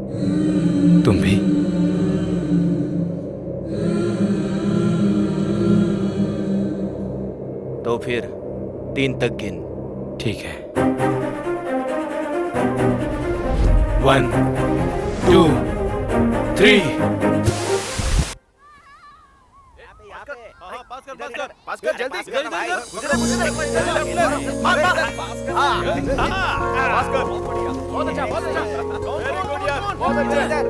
तुम भी? तो फिर 3 तक गिन। ठीक है। 1 2 3। पास कर जल्दी बहुत अच्छा वेरी गुड यार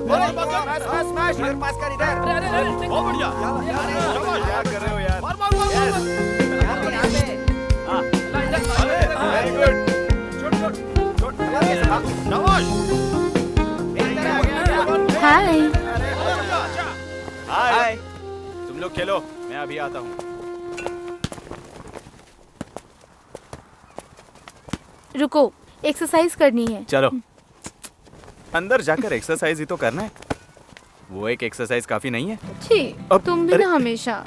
बहुत अच्छा पास कर इधर बहुत बढ़िया क्या कर रहे हो यार वेरी गुड छोड़ हाय। हाय तुम लोग खेलो मैं अभी आता हूँ। रुको, एक्सरसाइज करनी है। चलो अंदर जाकर एक्सरसाइज ही तो करना है। वो एक एक्सरसाइज काफी नहीं है? छी, अब- तुम भी अरे- ना हमेशा।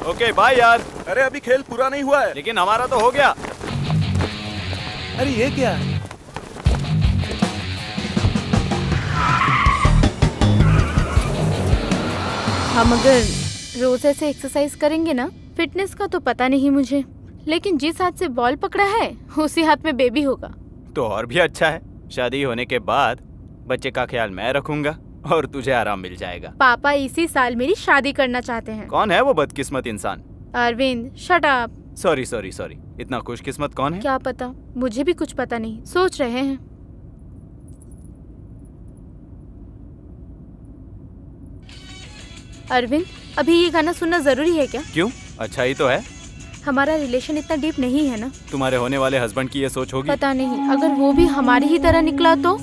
ओके बाय यार। अरे अभी खेल पूरा नहीं हुआ है। लेकिन हमारा तो हो गया। अरे ये क्या? हम अगर रोज ऐसे एक्सरसाइज करेंगे ना, फिटनेस का तो पता नहीं मुझे, लेकिन जिस हाथ से बॉल पकड़ा है उसी हाथ में बेबी होगा। तो और भी अच्छा है। शादी होने के बाद बच्चे का ख्याल मैं रखूंगा और तुझे आराम मिल जाएगा। पापा इसी साल मेरी शादी करना चाहते हैं। कौन है वो बदकिस्मत इंसान? Arvind shut up. Sorry sorry sorry. इतना खुशकिस्मत कौन है? क्या पता, मुझे भी कुछ पता नहीं, सोच रहे हैं। अरविंद, अभी ये गाना सुनना जरूरी है क्या? क्यों? अच्छा ही तो है। हमारा रिलेशन इतना डीप नहीं है ना। तुम्हारे होने वाले हस्बैंड की ये सोच होगी। पता नहीं, अगर वो भी हमारी ही तरह निकला तो।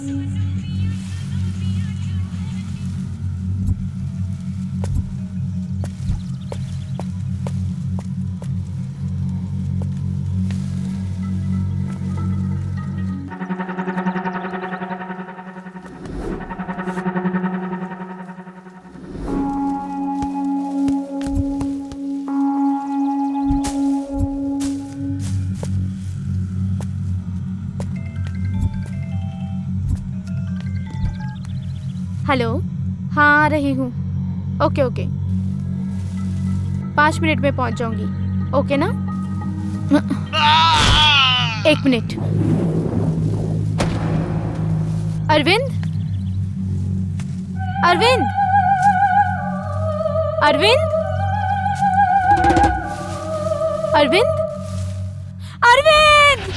हेलो, हाँ आ रही हूँ। ओके ओके, 5 मिनट में पहुँच जाऊंगी। ओके ना? 1 मिनट। अरविंद, अरविंद, अरविंद, अरविंद, अरविंद।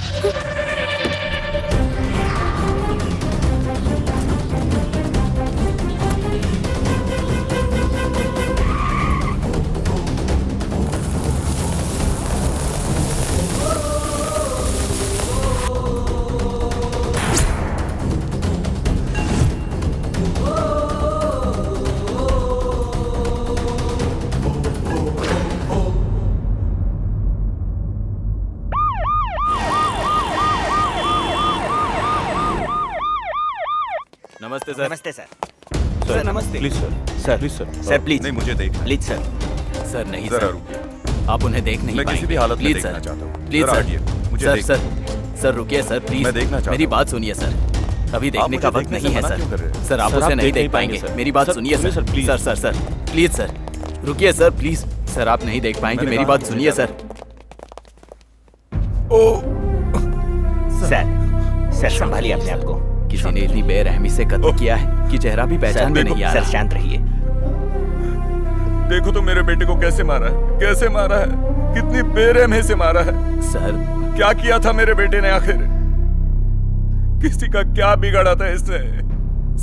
नमस्ते सर। नमस्ते सर। सर नमस्ते। Please sir, sir please sir. Sir please नहीं मुझे देखना है। Please sir. सर नहीं जरा सर, रुकिए। आप उन्हें देख नहीं मैं पाएंगे। किसी भी हालत में प्लीज देखना सर, चाहता हूँ। प्लीज जरा सर, हटिए, मुझे सर देखना सर सर रुकिए सर प्लीज। मैं देखना चाहता मेरी हूँ। बात सुनिए सर, अभी देखने मुझे का वक्त देखने से नहीं है मना क्यों कर रहे सर। हैं? सर आप सर, उसे आप नहीं देख देख नहीं पाएंगे पाएंगे, सर। मेरी बात सर, सुनिए सुनिए sir. Sir, please. Sir sir sir please sir, रुकिए सर प्लीज। सर आप नहीं देख पाएंगे, मैंने मेरी कहा बात मुझे सुनिए जाना सर। सर सर संभालिए अपने आप को। किसी ने इतनी बेरहमी से कत्ल किया है कि चेहरा भी पहचान में नहीं आ सर रहा। शांत रहिए। देखो तो मेरे बेटे को कैसे मारा है, कैसे मारा है, कितनी बेरहमी से मारा है। सर क्या किया था मेरे बेटे ने आखिर? किसी का क्या बिगाड़ा था इसने?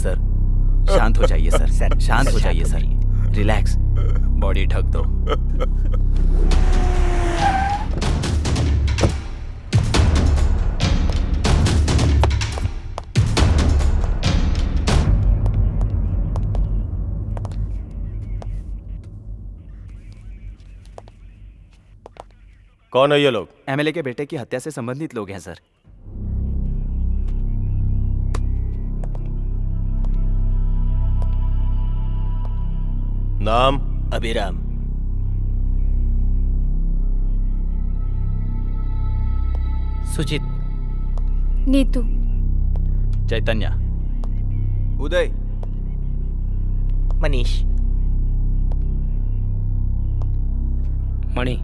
सर शांत हो जाइए सर। सर, शांत सर, हो जाइए शांत सर, रिलैक्स, बॉडी ढक दो। कौन है ये लोग? एमएलए के बेटे की हत्या से संबंधित लोग हैं सर। नाम? अभिराम। सुजीत। नीतू। चैतन्य। उदय। मनीष। मणि।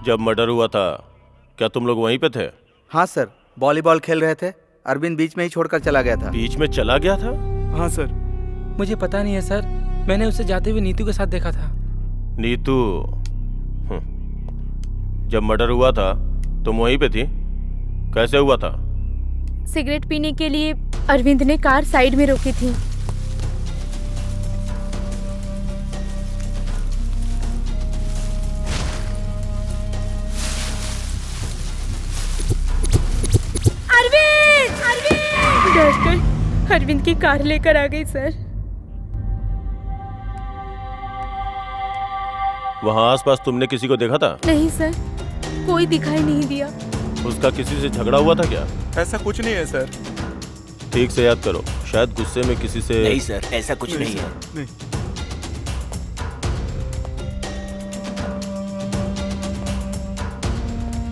जब मर्डर हुआ था क्या तुम लोग वहीं पे थे? हाँ सर, वॉलीबॉल खेल रहे थे। अरविंद बीच में ही छोड़कर चला गया था। बीच में चला गया था? हाँ सर। मुझे पता नहीं है सर, मैंने उसे जाते हुए नीतू के साथ देखा था। नीतू? जब मर्डर हुआ था तुम वहीं पे थी? कैसे हुआ था? सिगरेट पीने के लिए अरविंद ने कार साइड में रोकी थी। अरविंद! अरविंद! डरकर अरविंद की कार लेकर आ गई सर। वहां आसपास तुमने किसी को देखा था? नहीं सर, कोई दिखाई नहीं दिया। उसका किसी से झगड़ा हुआ था क्या? ऐसा कुछ नहीं है सर। ठीक से याद करो, शायद गुस्से में किसी से। नहीं सर, ऐसा कुछ नहीं है। नहीं।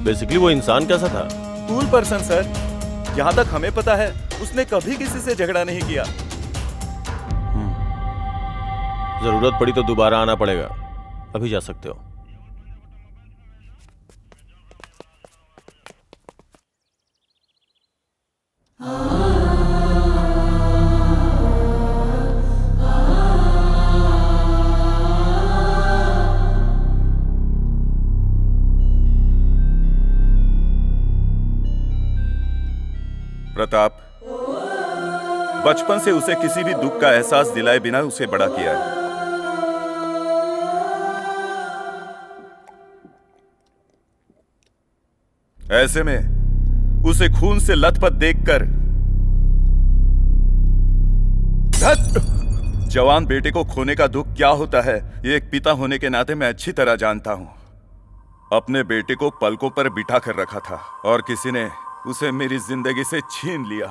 बेसिकली वो इंसान कैसा था? Cool person sir. यहाँ तक हमें पता है उसने कभी किसी से झगड़ा नहीं किया। जरूरत पड़ी तो दोबारा आना पड़ेगा, अभी जा सकते हो। प्रताप, बचपन से उसे किसी भी दुख का एहसास दिलाए बिना उसे बड़ा किया है। ऐसे में उसे खून से लथपथ देखकर जवान बेटे को खोने का दुख क्या होता है, ये एक पिता होने के नाते मैं अच्छी तरह जानता हूं। अपने बेटे को पलकों पर बिठा कर रखा था और किसी ने उसे मेरी जिंदगी से छीन लिया।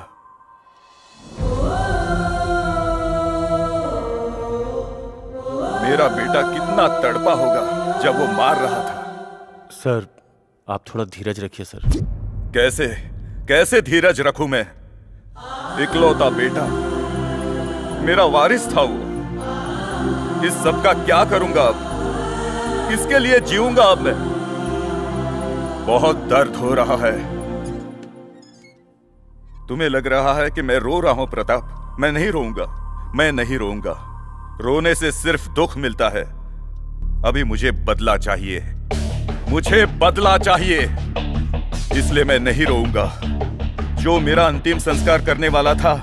मेरा बेटा कितना तड़पा होगा जब वो मार रहा था। सर, आप थोड़ा धीरज रखिए सर। कैसे कैसे धीरज रखूं मैं? इकलौता बेटा, मेरा वारिस था वो। इस सब का क्या करूंगा अब? किसके लिए जीऊंगा अब मैं? बहुत दर्द हो रहा है। तुम्हें लग रहा है कि मैं रो रहा हूं प्रताप? मैं नहीं रोऊंगा, मैं नहीं रोऊंगा। रोने से सिर्फ दुख मिलता है। अभी मुझे बदला चाहिए, मुझे बदला चाहिए, इसलिए मैं नहीं रोऊंगा। जो मेरा अंतिम संस्कार करने वाला था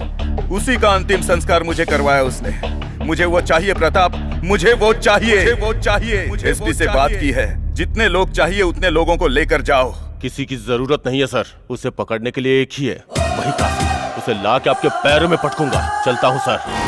उसी का अंतिम संस्कार मुझे करवाया उसने। मुझे वो चाहिए प्रताप, मुझे वो चाहिए, वो चाहिए। एसपी से बात की है, जितने लोग चाहिए उतने लोगों को लेकर जाओ। किसी की जरूरत नहीं है सर, उसे पकड़ने के लिए एक ही है, वही काफी है। उसे ला के आपके पैरों में पटकूंगा। चलता हूं सर।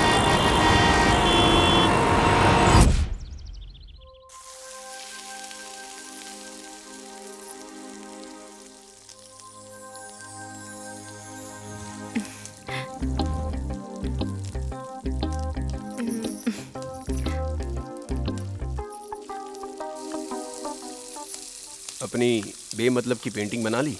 अपनी बेमतलब की पेंटिंग बना ली?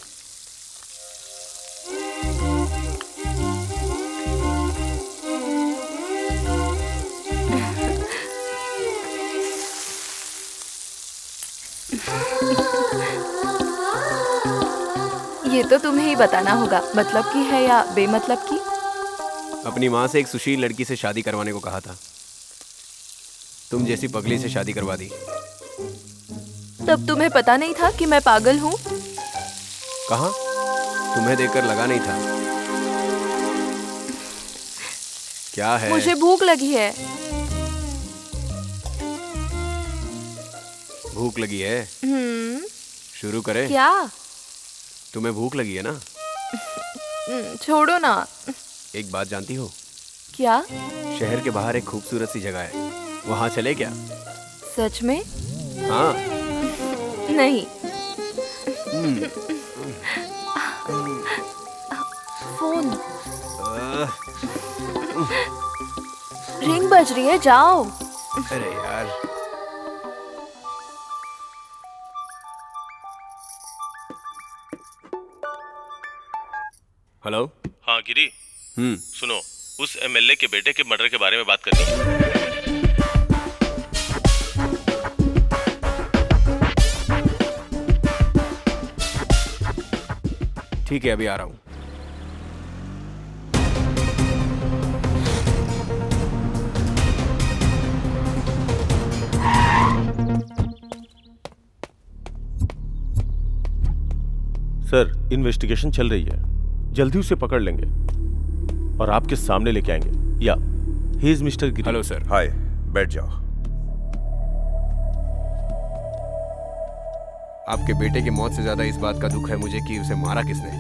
ये तो तुम्हें ही बताना होगा, मतलब की है या बेमतलब की। अपनी माँ से एक सुशील लड़की से शादी करवाने को कहा था, तुम जैसी पगली से शादी करवा दी। तब तुम्हें पता नहीं था कि मैं पागल हूँ? कहाँ, तुम्हें देखकर लगा नहीं था। क्या है? मुझे भूख लगी है। भूख लगी है? शुरू करें? क्या? तुम्हें भूख लगी है ना? छोड़ो ना। एक बात जानती हो? क्या? शहर के बाहर एक खूबसूरत सी जगह है, वहां चले क्या? सच में? हाँ, नहीं। फोन रिंग बज रही है, जाओ। अरे यार, हेलो। हाँ गिरी, सुनो, उस एमएलए के बेटे के मर्डर के बारे में बात करनी है। ठीक है, अभी आ रहा हूँ। सर, इन्वेस्टिगेशन चल रही है, जल्दी उसे पकड़ लेंगे और आपके सामने लेके आएंगे। या ही is mister Giri. Hello sir. Hi, बैठ जाओ। आपके बेटे की मौत से ज्यादा इस बात का दुख है मुझे कि उसे मारा किसने।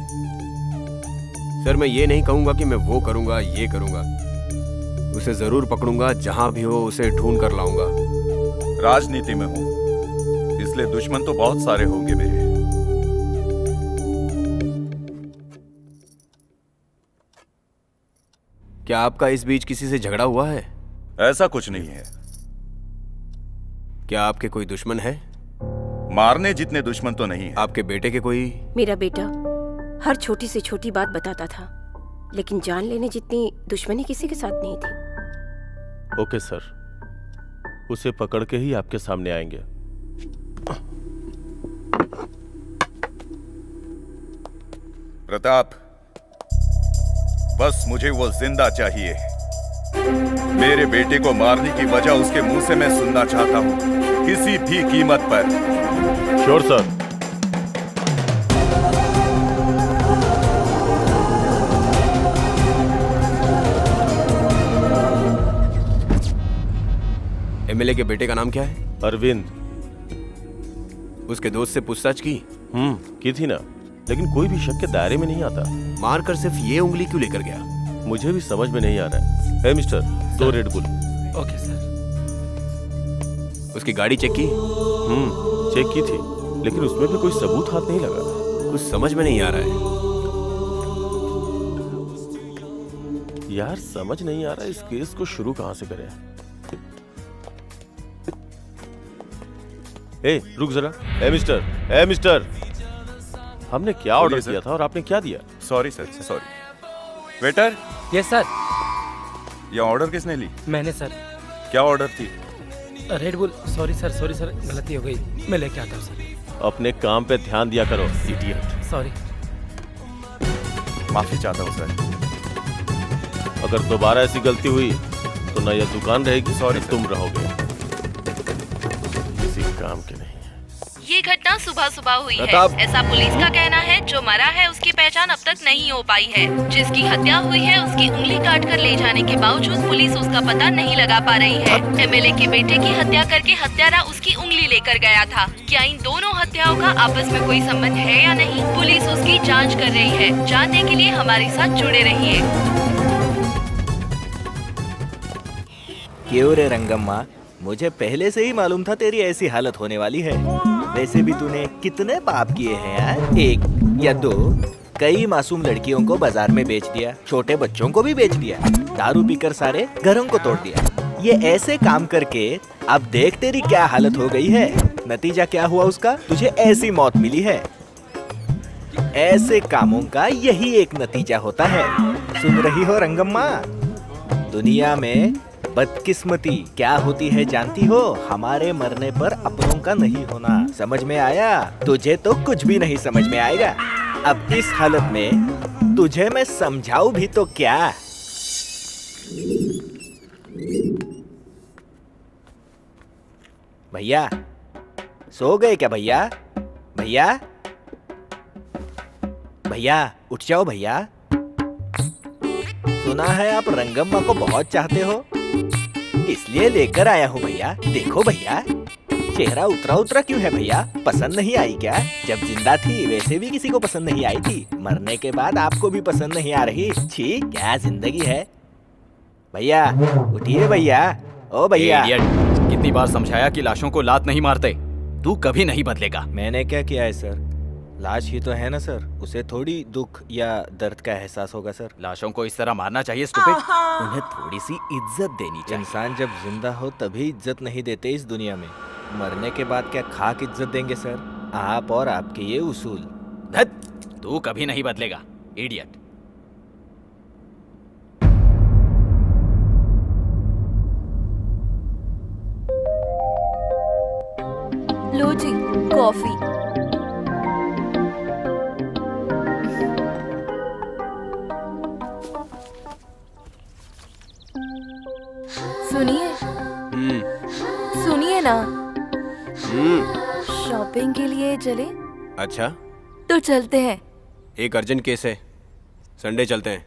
सर, मैं ये नहीं कहूंगा कि मैं वो करूंगा, ये करूंगा। उसे जरूर पकड़ूंगा, जहां भी हो उसे ढूंढ कर लाऊंगा। राजनीति में हूं, इसलिए दुश्मन तो बहुत सारे होंगे मेरे। क्या आपका इस बीच किसी से झगड़ा हुआ है? ऐसा कुछ नहीं है। क्या आपके कोई दुश्मन है? मारने जितने दुश्मन तो नहीं है। आपके बेटे के कोई? मेरा बेटा हर छोटी से छोटी बात बताता था, लेकिन जान लेने जितनी दुश्मनी किसी के साथ नहीं थी। ओके सर, उसे पकड़ के ही आपके सामने आएंगे। प्रताप, बस मुझे वो जिंदा चाहिए। मेरे बेटे को मारने की वजह उसके मुंह से मैं सुनना चाहता हूं, किसी भी कीमत पर। Sure sir. एमएलए के बेटे का नाम क्या है? अरविंद। उसके दोस्त से पूछताछ की थी ना, लेकिन कोई भी शक के दायरे में नहीं आता। मारकर सिर्फ ये उंगली क्यों लेकर गया? मुझे भी समझ में नहीं आ रहा है। Hey mister, 2 Red Bull. Okay sir. उसकी गाड़ी चेक की? चेक की थी, लेकिन उसमें भी कोई सबूत हाथ नहीं लगा। कुछ समझ में नहीं आ रहा है। यार, समझ नहीं आ रहा इस केस को शुरू कहां से करें। ए, रुक जरा। ए मिस्टर, हमने क्या ऑर्डर किया था और आपने क्या दिया? Sorry sir, sorry. Waiter. Yes sir. ये ऑर्डर किसने ली? मैंने सर। क्या ऑर्डर थी? Red bull. सॉरी सर, गलती हो गई, मैं लेके आता हूँ सर। अपने काम पे ध्यान दिया करो, इडियट। सॉरी। माफी चाहता हूँ सर। अगर दोबारा ऐसी गलती हुई तो ना यह दुकान रहेगी, सॉरी तुम रहोगे। किसी काम के नहीं। ये घटना सुबह सुबह हुई है। प्रताप। ऐसा पुलिस का कहना है। जो मरा है उसकी पहचान अब तक नहीं हो पाई है। जिसकी हत्या हुई है उसकी उंगली काट कर ले जाने के बावजूद पुलिस उसका पता नहीं लगा पा रही है। एमएलए के बेटे की हत्या करके हत्यारा उसकी उंगली लेकर गया था। क्या इन दोनों हत्याओं का आपस में कोई संबंध है या नहीं, पुलिस उसकी जाँच कर रही है। जानने के लिए हमारे साथ जुड़े रहिए। क्यों रे रंगम्मा, मुझे पहले से ही मालूम था तेरी ऐसी हालत होने वाली है। वैसे भी तूने कितने पाप किए हैं यार? 1 या 2, कई मासूम लड़कियों को बाजार में बेच दिया, छोटे बच्चों को भी बेच दिया, दारू पीकर सारे घरों को तोड़ दिया। ये ऐसे काम करके अब देख तेरी क्या हालत हो गई है। नतीजा क्या हुआ उसका? तुझे ऐसी मौत मिली है। ऐसे कामों का यही एक नतीजा होता है। सुन रही हो रंगम्मा? दुनिया में बदकिस्मती क्या होती है जानती हो? हमारे मरने पर अपनों का नहीं होना। समझ में आया? तुझे तो कुछ भी नहीं समझ में आएगा। अब इस हालत में तुझे मैं समझाऊं भी तो क्या? भैया, सो गए क्या भैया? भैया उठ जाओ भैया। सुना है आप रंगम्मा को बहुत चाहते हो, इसलिए लेकर आया हूँ भैया। देखो भैया, चेहरा उतरा क्यों है भैया? पसंद नहीं आई क्या? जब जिंदा थी वैसे भी किसी को पसंद नहीं आई थी, मरने के बाद आपको भी पसंद नहीं आ रही। छी, क्या जिंदगी है। भैया उठिए भैया। ओ भैया। कितनी बार समझाया कि लाशों को लात नहीं मारते। तू कभी नहीं बदलेगा। मैंने क्या किया है सर? लाश ही तो है ना सर, उसे थोड़ी दुख या दर्द का एहसास होगा सर। लाशों को इस तरह मारना चाहिए स्टूपिड। उन्हें थोड़ी सी इज्जत देनी चाहिए। इंसान जब जिंदा हो तभी इज्जत नहीं देते इस दुनिया में, मरने के बाद क्या खाक इज्जत देंगे सर? आप और आपके ये उसूल। धत, तू कभी नहीं बदलेगा, इडियट। लो जी कॉफी। सुनिए सुनिए ना, शॉपिंग के लिए चले? अच्छा, तो चलते हैं। एक अर्जेंट केस है, संडे चलते हैं।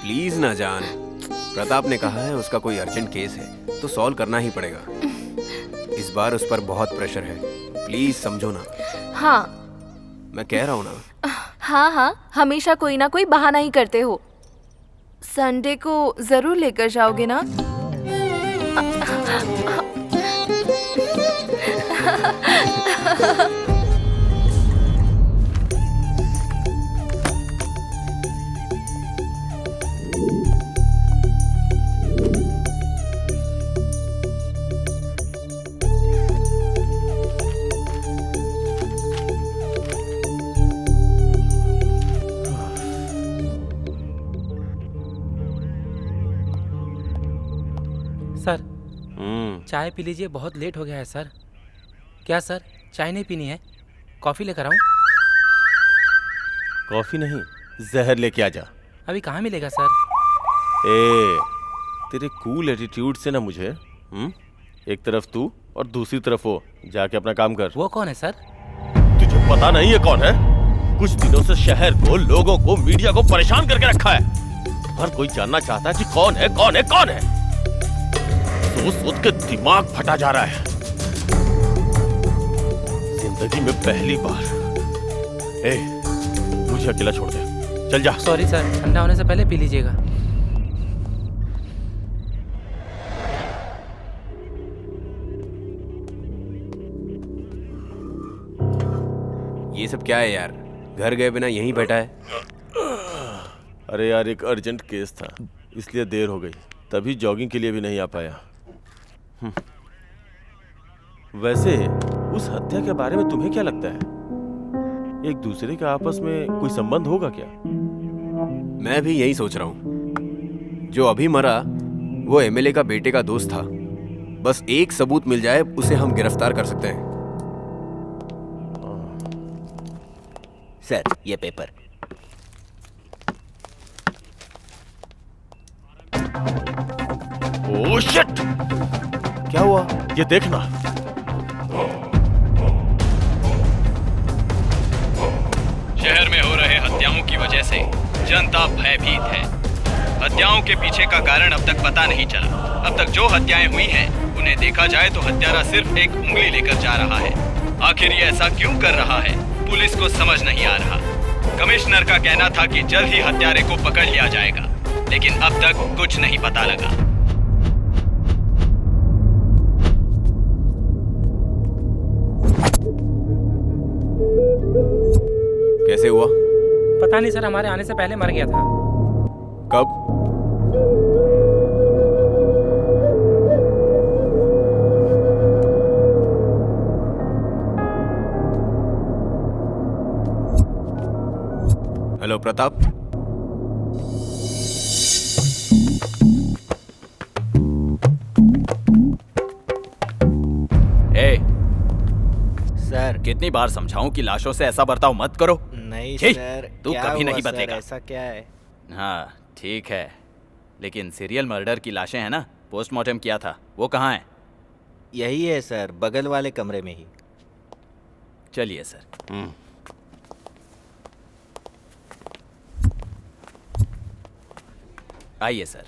प्लीज ना जान, प्रताप ने कहा है उसका कोई अर्जेंट केस है तो सॉल्व करना ही पड़ेगा। इस बार उस पर बहुत प्रेशर है, प्लीज समझो ना। हाँ मैं कह रहा हूँ ना। हाँ हाँ, हमेशा कोई ना कोई बहाना ही करते हो। संडे को जरूर लेकर जाओगे ना? सर चाय पी लीजिए, बहुत लेट हो गया है सर। क्या सर, चाय नहीं पीनी है? कॉफ़ी लेकर आऊँ? कॉफी नहीं, जहर लेके आ जा। अभी कहाँ मिलेगा सर? तेरे कूल एटीट्यूड से ना मुझे एक तरफ तू और दूसरी तरफ वो, जाके अपना काम कर। वो कौन है सर? तुझे पता नहीं है कौन है? कुछ दिनों से शहर को, लोगों को, मीडिया को परेशान करके रखा है। हर कोई जानना चाहता है कि कौन है, कौन है, कौन है। सोच सोच के दिमाग फटा जा रहा है। जिंदगी में पहली बार। मुझे अकेला छोड़ दे, चल जा। सॉरी सर, ठंडा होने से पहले पी लीजिएगा। ये सब क्या है यार? घर गए बिना यहीं बैठा है। अरे यार, एक अर्जेंट केस था, इसलिए देर हो गई, तभी जॉगिंग के लिए भी नहीं आ पाया। वैसे उस हत्या के बारे में तुम्हें क्या लगता है? एक दूसरे के आपस में कोई संबंध होगा क्या? मैं भी यही सोच रहा हूँ। जो अभी मरा वो एमएलए का बेटे का दोस्त था। बस एक सबूत मिल जाए, उसे हम गिरफ्तार कर सकते हैं। सर, ये पेपर। Oh shit! क्या हुआ? ये देखना। शहर में हो रहे हत्याओं की वजह से जनता भयभीत है। हत्याओं के पीछे का कारण अब तक पता नहीं चला। अब तक जो हत्याएं हुई हैं, उन्हें देखा जाए तो हत्यारा सिर्फ एक उंगली लेकर जा रहा है। आखिर ये ऐसा क्यों कर रहा है, पुलिस को समझ नहीं आ रहा। कमिश्नर का कहना था कि जल्द ही हत्यारे को पकड़ लिया जाएगा, लेकिन अब तक कुछ नहीं पता लगा। कैसे हुआ? पता नहीं सर, हमारे आने से पहले मर गया था। कब? हेलो प्रताप। सर, कितनी बार समझाऊं कि लाशों से ऐसा बर्ताव मत करो? नहीं सर, तू कभी नहीं बदलेगा। ऐसा क्या है? हाँ ठीक है, लेकिन सीरियल मर्डर की लाशें हैं ना, पोस्टमार्टम किया था, वो कहाँ है? यही है सर, बगल वाले कमरे में ही। चलिए सर। आइए सर,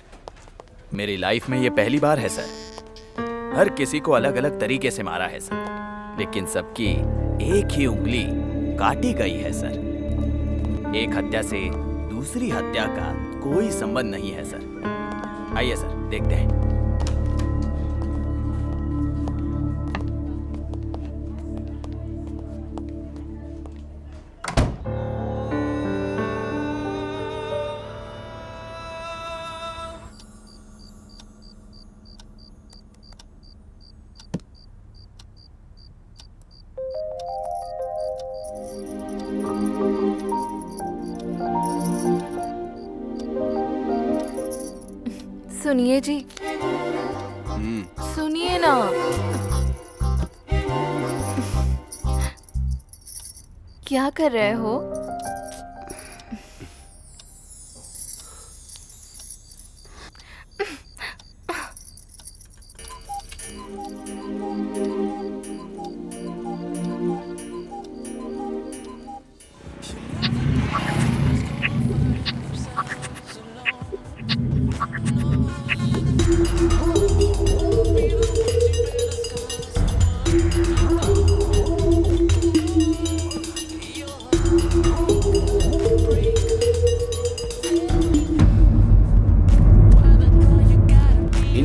मेरी लाइफ में ये पहली बार है सर। हर किसी को अलग अलग तरीके से मारा है सर, लेकिन सबकी एक ही उंगली काटी गई है सर। एक हत्या से दूसरी हत्या का कोई संबंध नहीं है सर। आइए सर, देखते हैं। सुनिए जी, सुनिए ना। क्या कर रहे हो?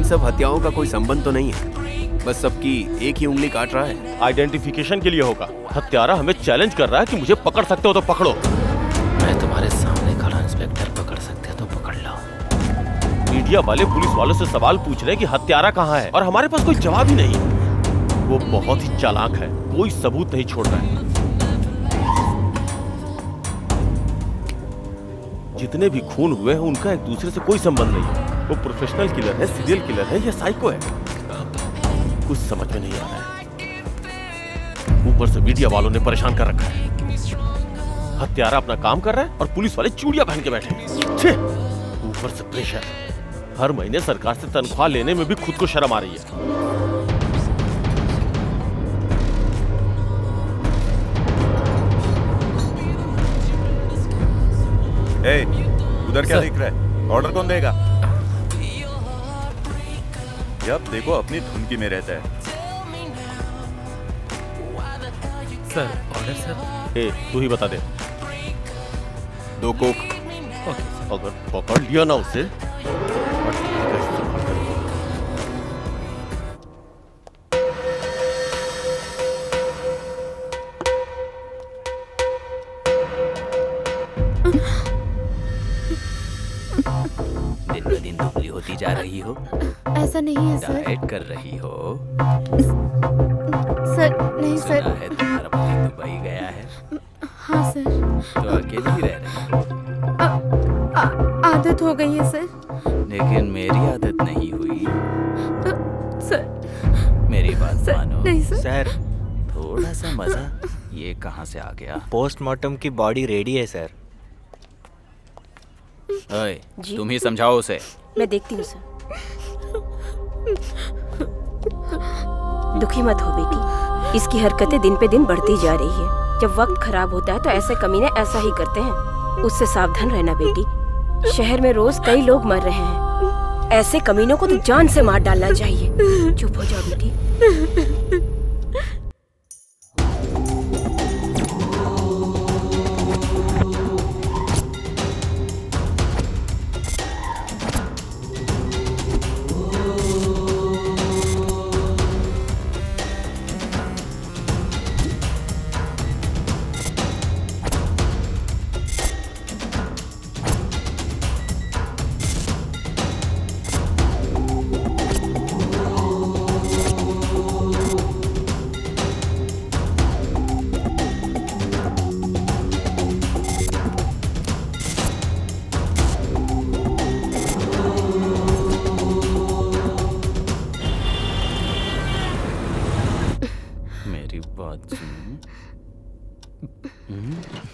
सब हत्याओं का कोई संबंध तो नहीं है, बस सबकी एक ही उंगली काट रहा है। आइडेंटिफिकेशन के लिए होगा। हत्यारा हमें चैलेंज कर रहा है कि मुझे पकड़ सकते हो तो पकड़ो। मैं तुम्हारे सामने खड़ा इंस्पेक्टर, पकड़ सकते हो तो पकड़ लो। मीडिया वाले पुलिस वालों से सवाल पूछ रहे हैं कि हत्यारा कहाँ है, और हमारे पास कोई जवाब ही नहीं। वो बहुत ही चालाक है, कोई सबूत नहीं छोड़ रहा है। जितने भी खून हुए हैं उनका एक दूसरे से कोई संबंध नहीं है। वो प्रोफेशनल किलर है, सीरियल किलर है या साइको है, कुछ समझ में नहीं आ रहा है। ऊपर से मीडिया वालों ने परेशान कर रखा है। हत्यारा अपना काम कर रहा है और पुलिस वाले चूड़ियां पहन के बैठे हैं। ऊपर से प्रेशर। हर महीने सरकार से तनख्वाह लेने में भी खुद को शर्म आ रही है। उधर क्या दिख रहा है? ऑर्डर कौन देगा? अब देखो अपनी धुनकी में रहता है। Sir order sir. तू ही बता दे। 2 कोक। अगर पकड़ लिया ना उसे। दिन ब दिन दुबली होती जा रही हो। ऐसा नहीं है सर। डाइट कर रही हो। सर नहीं सर। सुना है तुम्हारा पति दुबई गया है। हाँ सर। तो अकेले ही रह रही हो? आदत हो गई है सर। लेकिन मेरी आदत नहीं हुई। सर मेरी बात सर, मानो। नहीं सर। सर थोड़ा सा मजा ये कहाँ से आ गया? पोस्टमार्टम की बॉडी रेडी है सर। ओए, तुम ही समझाओ उसे। मैं देखती हूँ सर। दुखी मत हो बेटी, इसकी हरकतें दिन पे दिन बढ़ती जा रही है। जब वक्त खराब होता है तो ऐसे कमीने ऐसा ही करते हैं। उससे सावधान रहना बेटी। शहर में रोज कई लोग मर रहे हैं। ऐसे कमीनों को तो जान से मार डालना चाहिए। चुप हो जाओ बेटी।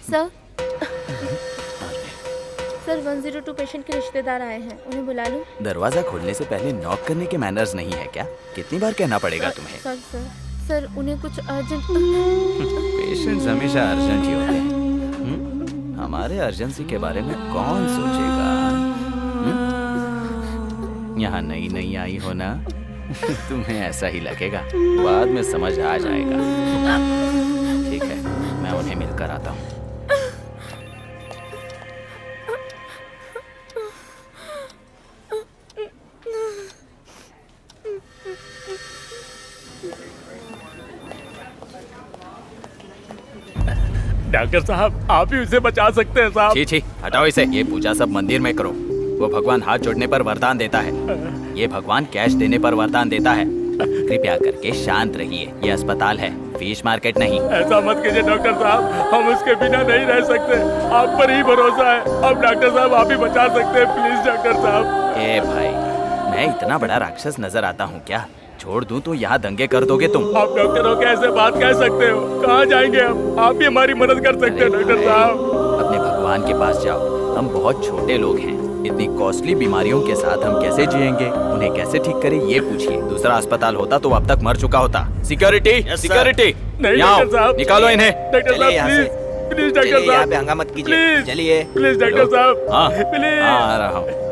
सर सर 102 पेशेंट के रिश्तेदार आए हैं, उन्हें बुला लूं? दरवाजा खोलने से पहले नॉक करने के मैनर्स नहीं है क्या? कितनी बार कहना पड़ेगा तुम्हें? सर सर सर उन्हें कुछ अर्जेंट। पेशेंट्स हमेशा अर्जेंट ही होते हैं। हमारे अर्जेंसी के बारे में कौन सोचेगा? यहाँ नई नई आई हो ना, तुम्हें ऐसा ही लगेगा, बाद में समझ आ जाएगा। ठीक है, मैं उन्हें मिलकर आता हूँ। डॉक्टर साहब, आप ही उसे बचा सकते हैं साहब। छी छी, हटाओ इसे। ये पूजा सब मंदिर में करो। वो भगवान हाथ जोड़ने पर वरदान देता है, ये भगवान कैश देने पर वरदान देता है। कृपया करके शांत रहिए, ये अस्पताल है, फिश मार्केट नहीं। ऐसा मत कीजिए डॉक्टर साहब, हम उसके बिना नहीं रह सकते। आप पर ही भरोसा है। अब डॉक्टर साहब आप ही बचा सकते हैं, प्लीज डॉक्टर साहब। ए भाई, मैं इतना बड़ा राक्षस नजर आता हूँ क्या? छोड़ दूं तो यहाँ दंगे कर दोगे तुम। आप डॉक्टर हो, कैसे बात कह सकते हो? कहाँ जाएंगे हम? आप ही हमारी मदद कर सकते हैं डॉक्टर साहब। अपने भगवान के पास जाओ। हम बहुत छोटे लोग हैं, इतनी कॉस्टली बीमारियों के साथ हम कैसे जिएंगे? उन्हें कैसे ठीक करें ये पूछिए। दूसरा अस्पताल होता तो अब तक मर चुका होता। सिक्योरिटी, सिक्योरिटी, नहीं डॉक्टर साहब, निकालो इन्हें। डॉक्टर साहब प्लीज, प्लीज डॉक्टर साहब, हंगामा मत कीजिए। चलिए प्लीज डॉक्टर साहब, हाँ प्लीज। आ रहा हूँ।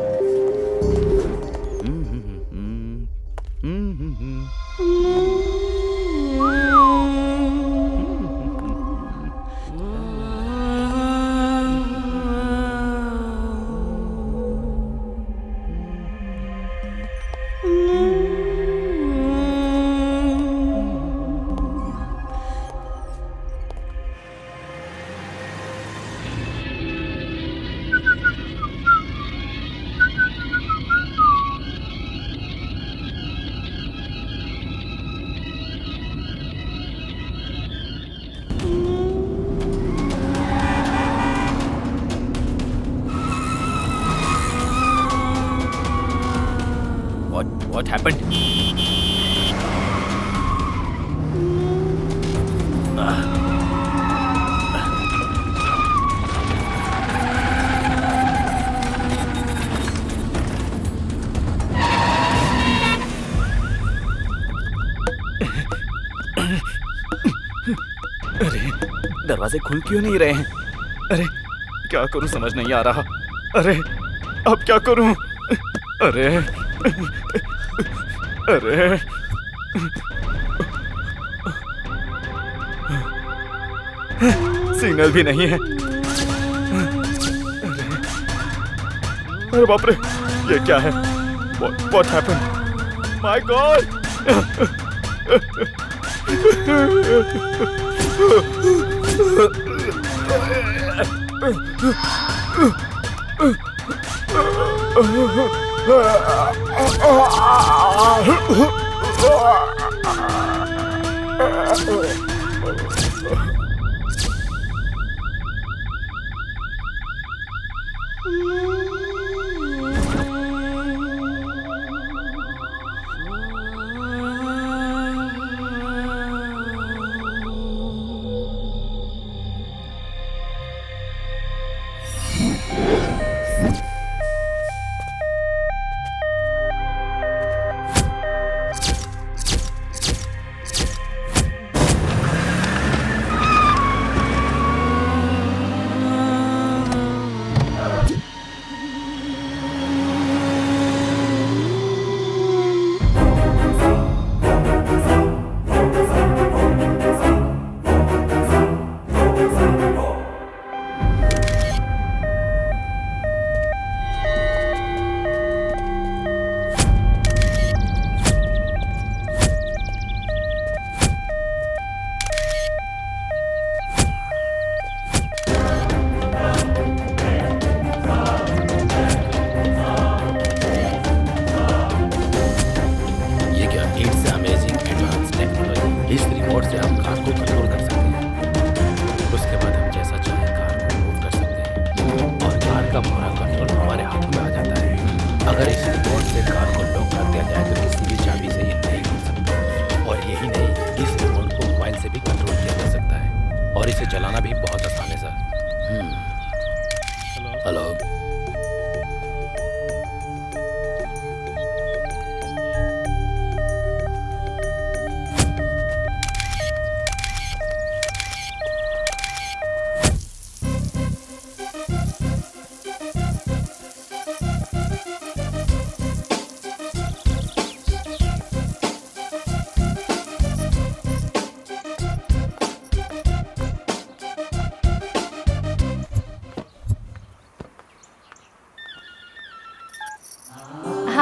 What happened? अरे, दरवाजे खुल क्यों नहीं रहे हैं? अरे, क्या करूं समझ नहीं आ रहा। अरे, अब क्या करूं? अरे, अरे, सिग्नल भी नहीं है। अरे बाप रे, ये क्या है? What happened? My God!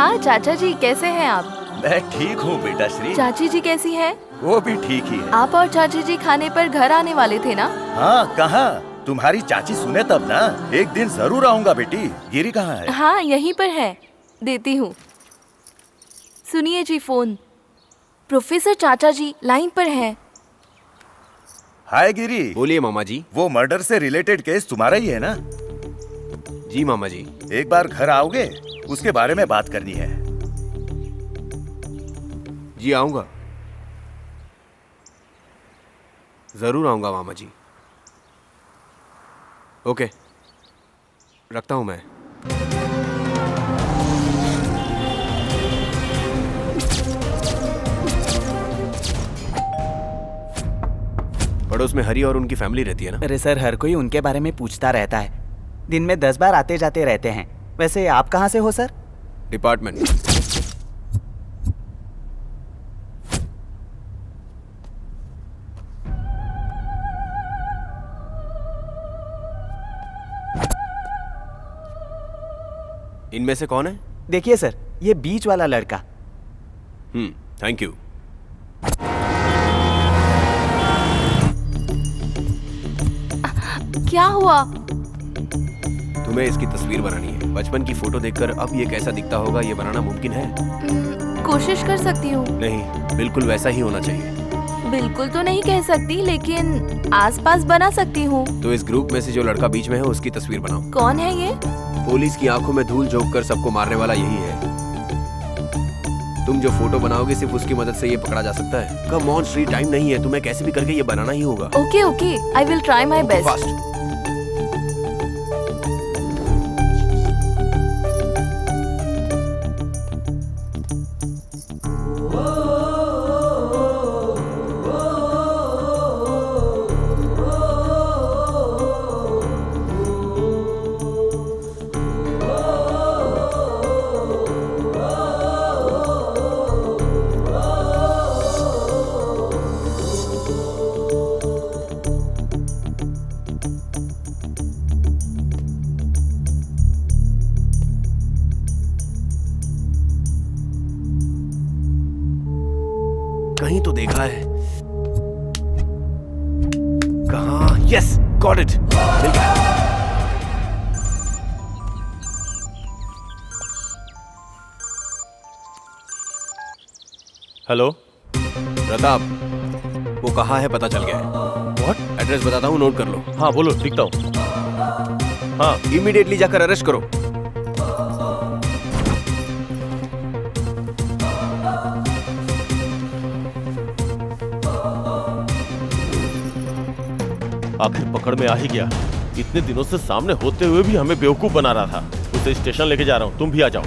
हाँ चाचा जी, कैसे हैं आप? मैं ठीक हूँ बेटा श्री। चाची जी कैसी हैं? वो भी ठीक ही है। आप और चाची जी खाने पर घर आने वाले थे ना? हाँ, कहाँ? तुम्हारी चाची सुने तब ना। एक दिन जरूर आऊंगा बेटी। गिरी कहाँ है? हाँ यहीं पर है, देती हूँ। सुनिए जी फोन। प्रोफेसर चाचा जी लाइन पर हैं। हाय गिरी। बोलिए मामा जी। वो मर्डर से रिलेटेड केस तुम्हारा ही है ना? जी मामा जी। एक बार घर आओगे? उसके बारे में बात करनी है। जी आऊंगा, जरूर आऊंगा मामा जी। ओके, रखता हूं मैं। पड़ोस में हरी और उनकी फैमिली रहती है ना? अरे सर, हर कोई उनके बारे में पूछता रहता है। दिन में 10 बार आते जाते रहते हैं। वैसे आप कहाँ से हो सर? डिपार्टमेंट। इनमें से कौन है? देखिए सर, ये बीच वाला लड़का। Thank you. क्या हुआ? तुम्हें इसकी तस्वीर बनानी है। बचपन की फोटो देखकर अब ये कैसा दिखता होगा ये बनाना मुमकिन है? कोशिश कर सकती हूँ। नहीं, बिल्कुल वैसा ही होना चाहिए। बिल्कुल तो नहीं कह सकती, लेकिन आसपास बना सकती हूँ। तो इस ग्रुप में से जो लड़का बीच में है उसकी तस्वीर बनाओ। कौन है ये? पुलिस की आंखों में धूल झोंक कर सबको मारने वाला यही है। तुम जो फोटो बनाओगे सिर्फ उसकी मदद से ये पकड़ा जा सकता है। कम ऑन श्री, टाइम नहीं है, तुम्हें कैसे भी करके ये बनाना ही होगा। Okay okay, I will try my best. Fast. कहीं तो देखा है। कहाँ? यस, गॉट इट, मिल गया। हेलो प्रताप, वो कहाँ है पता चल गया है। व्हाट? एड्रेस बताता हूँ, नोट कर लो। हाँ बोलो, लिखता हूँ। हाँ, इमीडिएटली जाकर अरेस्ट करो। आखिर पकड़ में आ ही गया। इतने दिनों से सामने होते हुए भी हमें बेवकूफ बना रहा था। उसे स्टेशन लेके जा रहा हूँ, तुम भी आ जाओ।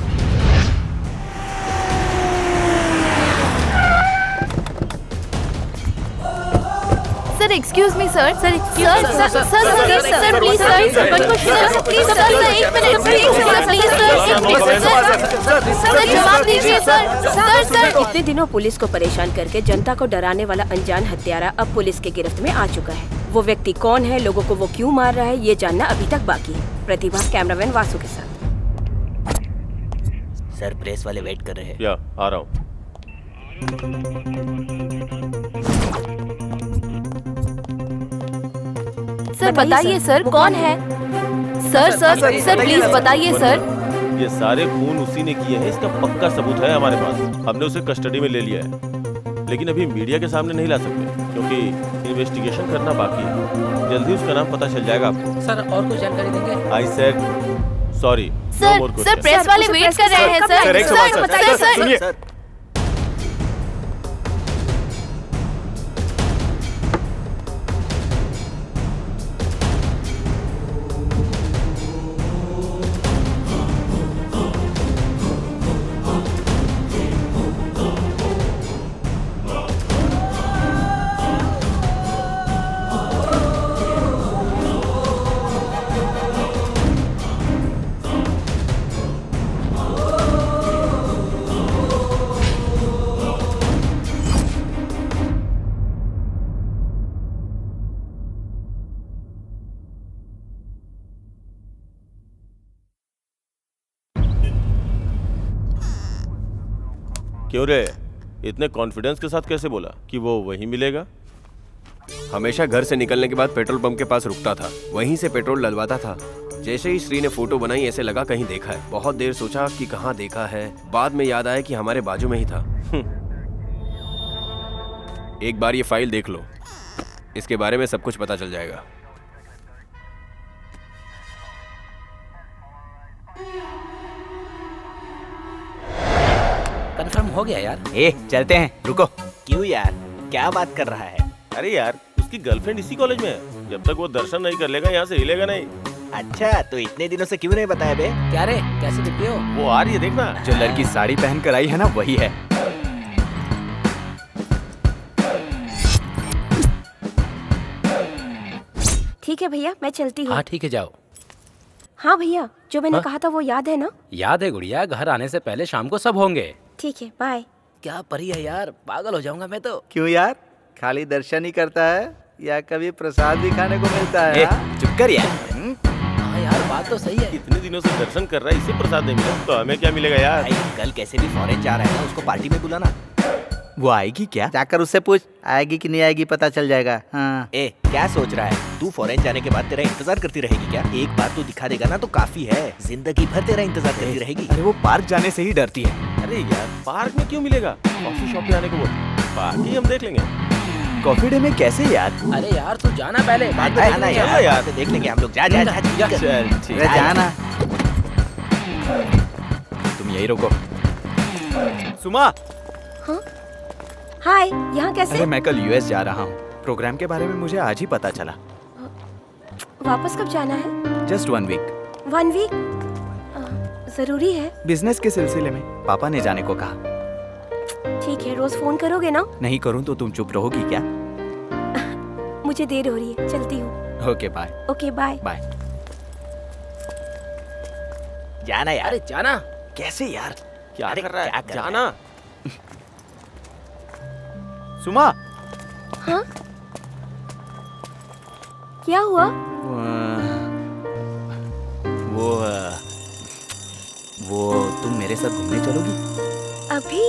Sir excuse me sir. Sir sir sir please sir, please sir, एक मिनट प्लीज सर, जवाब दीजिए सर। इतने दिनों पुलिस को परेशान करके जनता को डराने वाला अनजान हत्यारा अब पुलिस के गिरफ्त में आ चुका है। वो व्यक्ति कौन है, लोगों को वो क्यों मार रहा है, ये जानना अभी तक बाकी है। प्रतिभा कैमरामैन वासु के साथ। सर प्रेस वाले वेट कर रहे हैं। या आ रहा हूँ। सर बताइए सर, कौन है? सर प्लीज बताइए सर। ये सारे खून उसी ने किए हैं, इसका पक्का सबूत है हमारे पास। हमने उसे कस्टडी में ले लिया है, लेकिन अभी मीडिया के सामने नहीं ला सकते क्योंकि इन्वेस्टिगेशन करना बाकी है। जल्दी उसका नाम पता चल जाएगा आपको। सर और कुछ जानकारी देंगे? I said sorry. Sir press वाले वेट कर रहे हैं सर। सुनिए, क्यों रे, इतने कॉन्फिडेंस के साथ कैसे बोला कि वो वहीं मिलेगा? हमेशा घर से निकलने के बाद पेट्रोल पंप के पास रुकता था, वहीं से पेट्रोल डलवाता था। जैसे ही श्री ने फोटो बनाई ऐसे लगा कहीं देखा है। बहुत देर सोचा कि कहाँ देखा है, बाद में याद आया कि हमारे बाजू में ही था। एक बार ये फाइल देख लो, इसके बारे में सब कुछ पता चल जाएगा। कंफर्म हो गया यार। ए चलते हैं, रुको। क्यों यार, क्या बात कर रहा है? अरे यार, उसकी गर्लफ्रेंड इसी कॉलेज में है। जब तक वो दर्शन नहीं कर लेगा यहाँ से हिलेगा नहीं। अच्छा, तो इतने दिनों से क्यों नहीं बताया बे? क्या रे, कैसे दिखते हो? वो आ रही है, देखना। जो लड़की साड़ी पहन कर आई है ना, वही है। ठीक है भैया, मैं चलती हूँ। हाँ ठीक है, जाओ। हाँ भैया, जो मैंने हाँ? कहा था वो याद है ना? याद है गुड़िया, घर आने से पहले शाम को सब होंगे। ठीक है, बाय। क्या परी है यार, पागल हो जाऊंगा मैं तो। क्यों यार, खाली दर्शन ही करता है या कभी प्रसाद भी खाने को मिलता है? ए, चुप कर यार। हाँ यार, बात तो सही है। इतने दिनों से दर्शन कर रहा है, इसे प्रसाद नहीं मिला तो हमें क्या मिलेगा यार? भाई कल कैसे भी फॉरेन जा रहा है ना, उसको पार्टी में बुलाना। वो आएगी क्या? जाकर उससे पूछ, आएगी कि नहीं आएगी पता चल जाएगा। हाँ। ए, क्या सोच रहा है तू? फॉरेन जाने के बाद तेरा इंतजार करती रहेगी क्या? एक बार तू दिखा देगा ना तो काफी है, जिंदगी भर तेरा इंतजार करती रहेगी। अरे वो पार्क जाने से ही डरती है। अरे यार, पार्क में क्यों मिलेगा? कॉफी शॉप पे आने को बोल, पार्टी हम देख लेंगे। कॉफी डे में कैसे यार? अरे यार तू जाना पहले, बाद में आना यार, देख लेंगे हम लोग। जा जा जा, चल ठीक अरे जाना। तुम यही रुको। सुमा। हाँ? हाय, यहाँ कैसे? अरे मैं कल यूएस जा रहा हूँ। प्रोग्राम के बारे में मुझे आज ही पता चला। वापस कब जाना है? Just 1 week. 1 वीक? जरूरी है? बिजनेस के सिलसिले में पापा ने जाने को कहा। ठीक है, रोज फोन करोगे ना? नहीं करूँ तो तुम चुप रहोगी क्या? मुझे देर हो रही है, चलती हूँ। Okay bye. Okay bye. Bye. जाना यार। अरे जाना। कैसे यार? क्या कर रहा है? क्या जाना। सुमा। हाँ? क्या हुआ? वो तुम मेरे साथ घूमने चलोगी? अभी?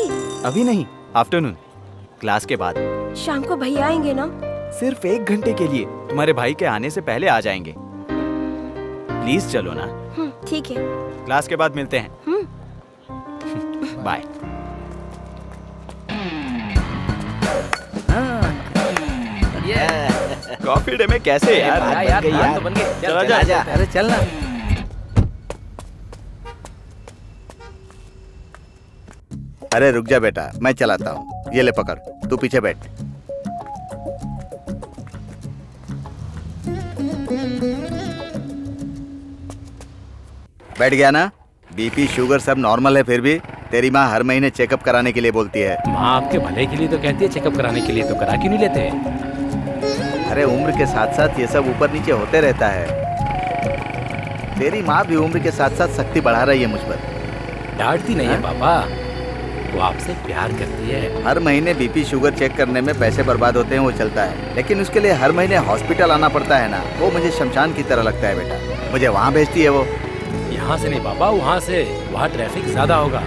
अभी नहीं, आफ्टरनून, क्लास के बाद। शाम को भैया आएंगे ना? सिर्फ 1 घंटे के लिए, तुम्हारे भाई के आने से पहले आ जाएंगे। प्लीज चलो ना। ठीक है। क्लास के बाद मिलते हैं। बाय। कॉफी डे में कैसे यार? यार तो बन गए। चला जा। अरे चल ना। अरे रुक जा बेटा, मैं चलाता हूँ। ये ले पकड़, तू पीछे बैठ। बैठ गया ना? बीपी शुगर सब नॉर्मल है, फिर भी तेरी माँ हर महीने चेकअप कराने के लिए बोलती है। माँ आपके भले के लिए तो कहती है चेकअप कराने के लिए, तो करा क्यों नहीं लेते? अरे उम्र के साथ साथ ये सब ऊपर नीचे होते रहता है। तेरी माँ भी उम्र के साथ साथ शक्ति बढ़ा रही है मुझ पर। डांटती नहीं है पापा, वो आपसे प्यार करती है। हर महीने बीपी शुगर चेक करने में पैसे बर्बाद होते हैं, वो चलता है, लेकिन उसके लिए हर महीने हॉस्पिटल आना पड़ता है ना, वो मुझे शमशान की तरह लगता है बेटा। मुझे वहाँ भेजती है वो। यहाँ से नहीं पापा, वहाँ से। वहाँ ट्रैफिक ज्यादा होगा।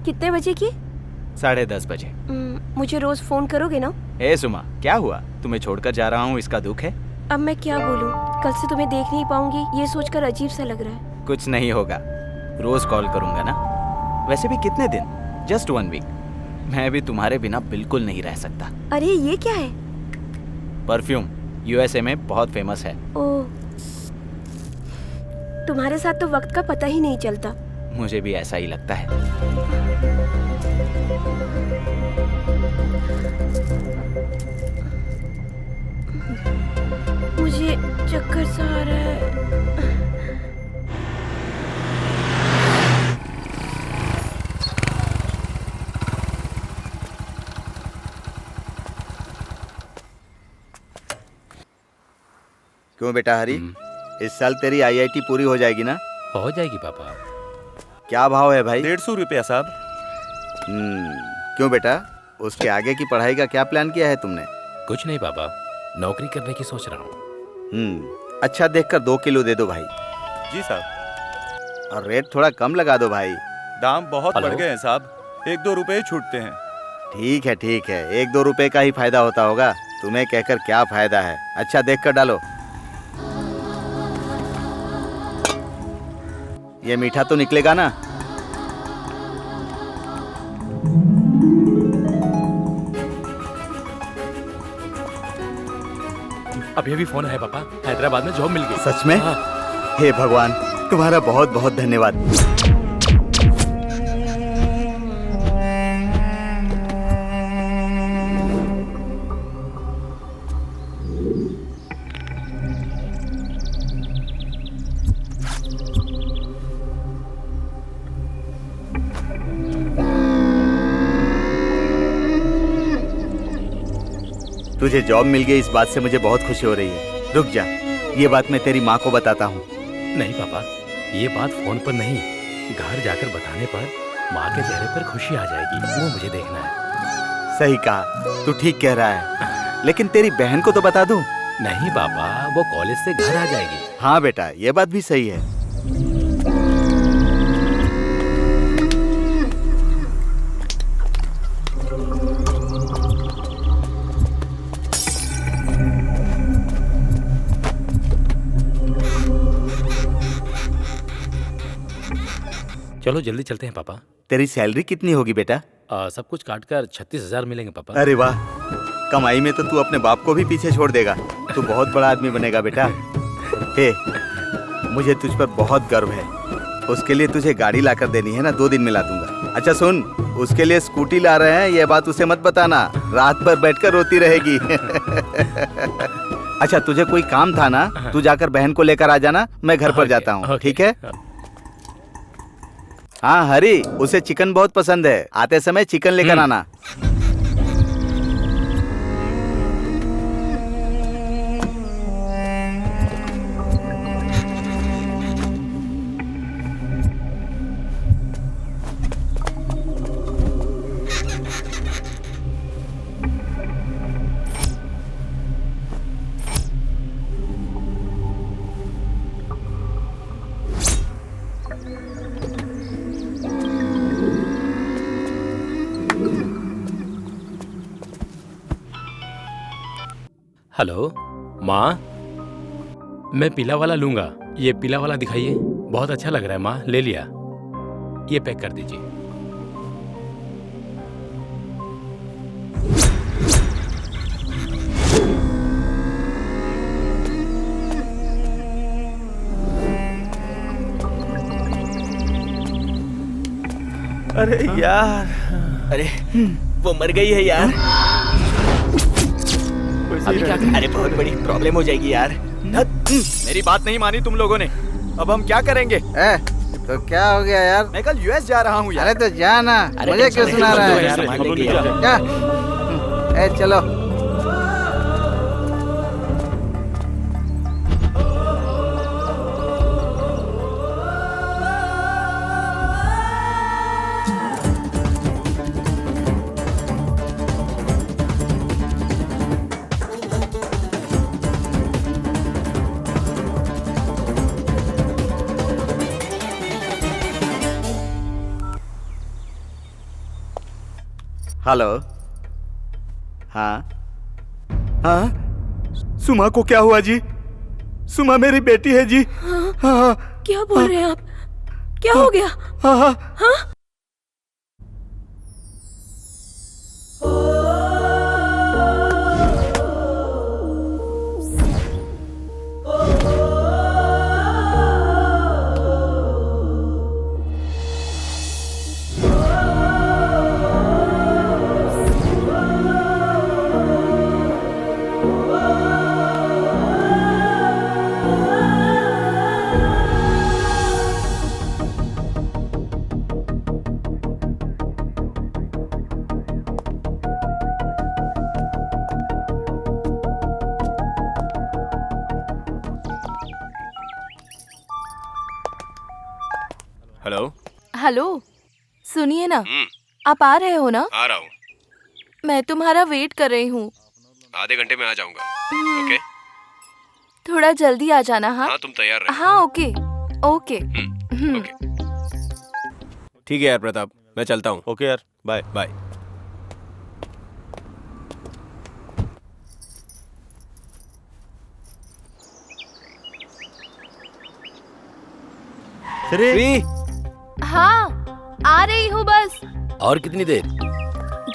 कितने बजे की? 10:30 बजे। मुझे रोज फोन करोगे ना? ए सुमा, क्या हुआ? तुम्हें छोड़कर जा रहा हूँ, इसका दुख है? अब मैं क्या बोलूं? कल से तुम्हें देख नहीं पाऊंगी, ये सोचकर अजीब सा लग रहा है। कुछ नहीं होगा, रोज कॉल करूंगा ना। वैसे भी कितने दिन? Just 1 week. मैं भी तुम्हारे बिना बिल्कुल नहीं रह सकता। अरे ये क्या है? परफ्यूम, यूएसए में बहुत फेमस है। ओह, तुम्हारे साथ तो वक्त का पता ही नहीं चलता। मुझे भी ऐसा ही लगता है। मुझे चक्कर सा आ रहा है। क्यों बेटा हरी, इस साल तेरी आईआईटी पूरी हो जाएगी ना? हो जाएगी पापा। क्या भाव है भाई? 150 रुपया साहब। क्यों बेटा, उसके आगे की पढ़ाई का क्या प्लान किया है तुमने? कुछ नहीं पापा, नौकरी करने की सोच रहा हूँ। अच्छा देखकर 2 किलो दे दो भाई। जी साहब। और रेट थोड़ा कम लगा दो भाई। दाम बहुत बढ़ गए हैं साहब, 1-2 रुपए ही छूटते हैं। ठीक है 1-2 रुपए का ही फायदा होता होगा, तुम्हें कहकर क्या फायदा है। अच्छा देख कर डालो। ये मीठा तो निकलेगा ना? अभी अभी फोन है पापा, हैदराबाद में जॉब मिल गई। सच में? हाँ। हे भगवान, तुम्हारा बहुत बहुत धन्यवाद। तुझे जॉब मिल गई, इस बात से मुझे बहुत खुशी हो रही है। रुक जा, ये बात मैं तेरी माँ को बताता हूँ। नहीं पापा, ये बात फोन पर नहीं, घर जाकर बताने पर माँ के चेहरे पर खुशी आ जाएगी, वो मुझे देखना है। सही कहा, तू ठीक कह रहा है, लेकिन तेरी बहन को तो बता दूं। नहीं पापा, वो कॉलेज से घर आ जाएगी। हाँ बेटा, ये बात भी सही है। चलो जल्दी चलते हैं पापा। तेरी सैलरी कितनी होगी बेटा? सब कुछ काट कर 36,000 मिलेंगे पापा। अरे वाह, कमाई में तो तू अपने बाप को भी पीछे छोड़ देगा। तू बहुत बड़ा आदमी बनेगा बेटा। हे, मुझे तुझ पर बहुत गर्व है। उसके लिए तुझे गाड़ी लाकर देनी है ना, 2 दिन में ला दूंगा। अच्छा सुन, उसके लिए स्कूटी ला रहे हैं, ये बात उसे मत बताना, रात भर बैठकर रोती रहेगी। अच्छा तुझे कोई काम था ना, तू जाकर बहन को लेकर आ जाना, मैं घर पर जाता हूँ। ठीक है? हाँ हरी, उसे चिकन बहुत पसंद है, आते समय चिकन लेकर आना। हेलो माँ, मैं पीला वाला लूंगा। ये पीला वाला दिखाइए, बहुत अच्छा लग रहा है माँ, ले लिया। ये पैक कर दीजिए। अरे यार, अरे वो मर गई है यार। अभी क्या करें? अरे बहुत बड़ी प्रॉब्लम हो जाएगी यार। मेरी बात नहीं मानी तुम लोगों ने, अब हम क्या करेंगे? तो क्या हो गया यार? मैं कल यूएस जा रहा हूँ यार। अरे तो जा ना, मुझे क्यों सुना रहा है? क्या? चलो। हेलो। हाँ हाँ, सुमा को क्या हुआ जी? सुमा मेरी बेटी है जी। हाँ, क्या बोल रहे हैं आप? क्या हो गया? हाँ हाँ हाँ? हेलो हेलो, सुनिए ना, आप आ रहे हो ना? आ रहा हूँ, मैं तुम्हारा वेट कर रही हूँ। आधे घंटे में आ जाऊंगा। ओके, थोड़ा जल्दी आ जाना। हाँ हाँ तुम तैयार रहो। हाँ ओके ओके। ठीक है यार प्रताप, मैं चलता हूँ। ओके यार, बाय बाय। श्री, हाँ आ रही हूँ बस। और कितनी देर?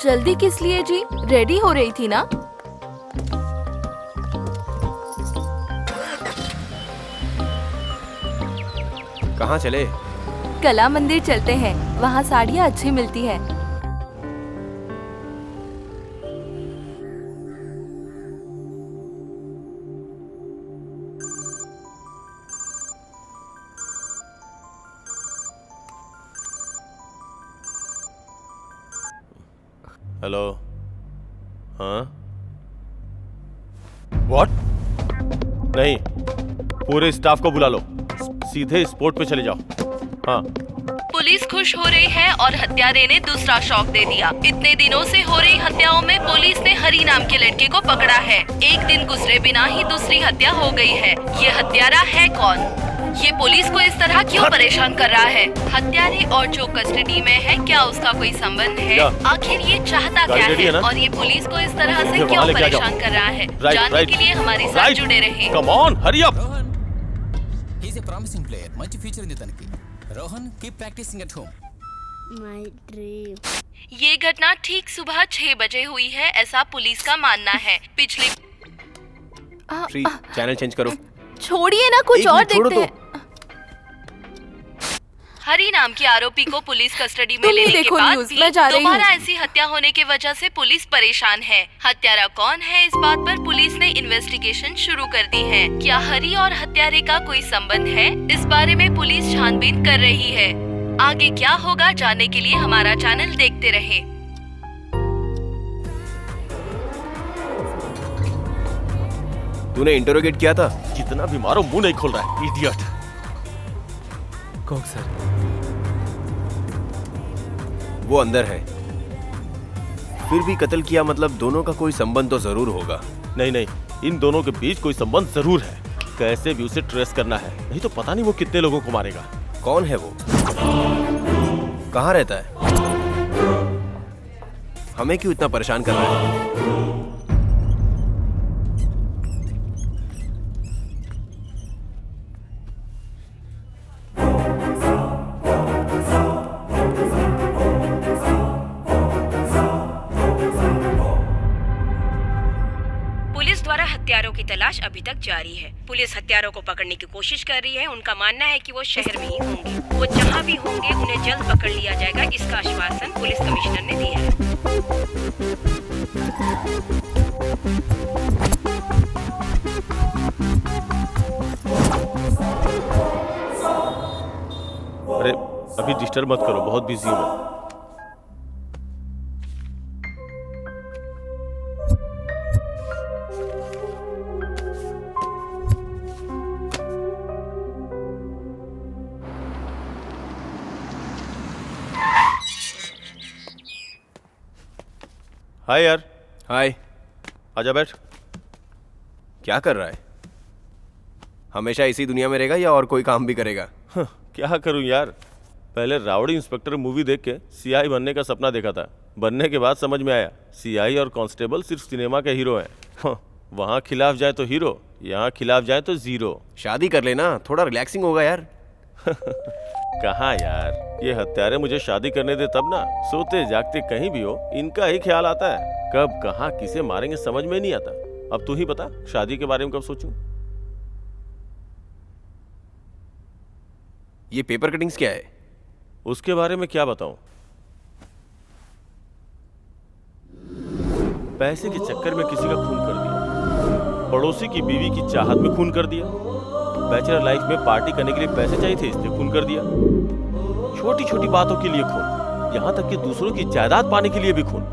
जल्दी किस लिए जी? रेडी हो रही थी ना। कहाँ चले? कला मंदिर चलते हैं, वहाँ साड़ियाँ अच्छी मिलती हैं। हेलो। हाँ? व्हाट? नहीं, पूरे स्टाफ को बुला लो, सीधे स्पॉट पे चले जाओ। हाँ। पुलिस खुश हो रही है और हत्यारे ने दूसरा शॉक दे दिया। इतने दिनों से हो रही हत्याओं में पुलिस ने हरी नाम के लड़के को पकड़ा है। एक दिन गुजरे बिना ही दूसरी हत्या हो गई है। ये हत्यारा है कौन? ये पुलिस को इस तरह क्यों परेशान कर रहा है? हत्यारे और जो कस्टडी में है, क्या उसका कोई संबंध है? आखिर ये चाहता क्या है और ये पुलिस को इस तरह से क्यों परेशान कर रहा है? जानने के लिए हमारे साथ जुड़े रहें। Come on, hurry up. He is a promising player, much future ఉంది తనకి. Rohan, keep practicing at home. My dream. ये घटना ठीक सुबह 6 बजे हुई है, ऐसा पुलिस का मानना है। पिछले श्री, चैनल चेंज करो। छोड़िए ना, कुछ और देखते हैं। हरी नाम की आरोपी को पुलिस कस्टडी में लेने के बाद भी दोबारा ऐसी हत्या होने की वजह से पुलिस परेशान है। हत्यारा कौन है, इस बात पर पुलिस ने इन्वेस्टिगेशन शुरू कर दी है। क्या हरी और हत्यारे का कोई संबंध है? इस बारे में पुलिस छानबीन कर रही है। आगे क्या होगा जानने के लिए हमारा चैनल देखते रहें। तूने इंटरोगेट किया था? जितना भी मारो मुंह नहीं खोल रहा है, इडियट। कौन सर? वो अंदर है। फिर भी कत्ल किया मतलब दोनों का कोई संबंध तो जरूर होगा। नहीं नहीं, इन दोनों के बीच कोई संबंध जरूर है। कैसे भी उसे ट्रेस करना है, नहीं तो पता नहीं वो कितने लोगों को मारेगा। कौन है वो? कहाँ रहता है? हमें क्यों इतना परेशान कर रहा है? हत्यारों की तलाश अभी तक जारी है। पुलिस हत्यारों को पकड़ने की कोशिश कर रही है। उनका मानना है कि वो शहर में ही होंगे। वो जहां भी होंगे उन्हें जल्द पकड़ लिया जाएगा, इसका आश्वासन पुलिस कमिश्नर ने दिया है। अरे अभी डिस्टर्ब मत करो, बहुत बिजी हूं मैं। हाय यार। हाय। आजा बैठ। क्या कर रहा है? हमेशा इसी दुनिया में रहेगा या और कोई काम भी करेगा? क्या करूं यार, पहले राउडी इंस्पेक्टर मूवी देख के सीआई बनने का सपना देखा था। बनने के बाद समझ में आया सीआई और कांस्टेबल सिर्फ सिनेमा के हीरो हैं। वहाँ खिलाफ जाए तो हीरो, यहाँ खिलाफ जाए तो जीरो। शादी कर लेना, थोड़ा रिलैक्सिंग होगा यार। कहाँ यार, ये हत्यारे मुझे शादी करने दे तब ना। सोते जागते कहीं भी हो इनका ही ख्याल आता है। कब कहाँ किसे मारेंगे समझ में नहीं आता। अब तू ही बता, शादी के बारे में कब सोचूं? ये पेपर कटिंग्स क्या है? उसके बारे में क्या बताऊं? पैसे के चक्कर में किसी का खून कर दिया, पड़ोसी की बीवी की चाहत में खून कर दिया, बैचलर लाइफ में पार्टी करने के लिए पैसे चाहिए थे इसलिए खून कर दिया, छोटी छोटी बातों के लिए खून, यहाँ तक कि दूसरों की जायदाद पाने के लिए भी खून।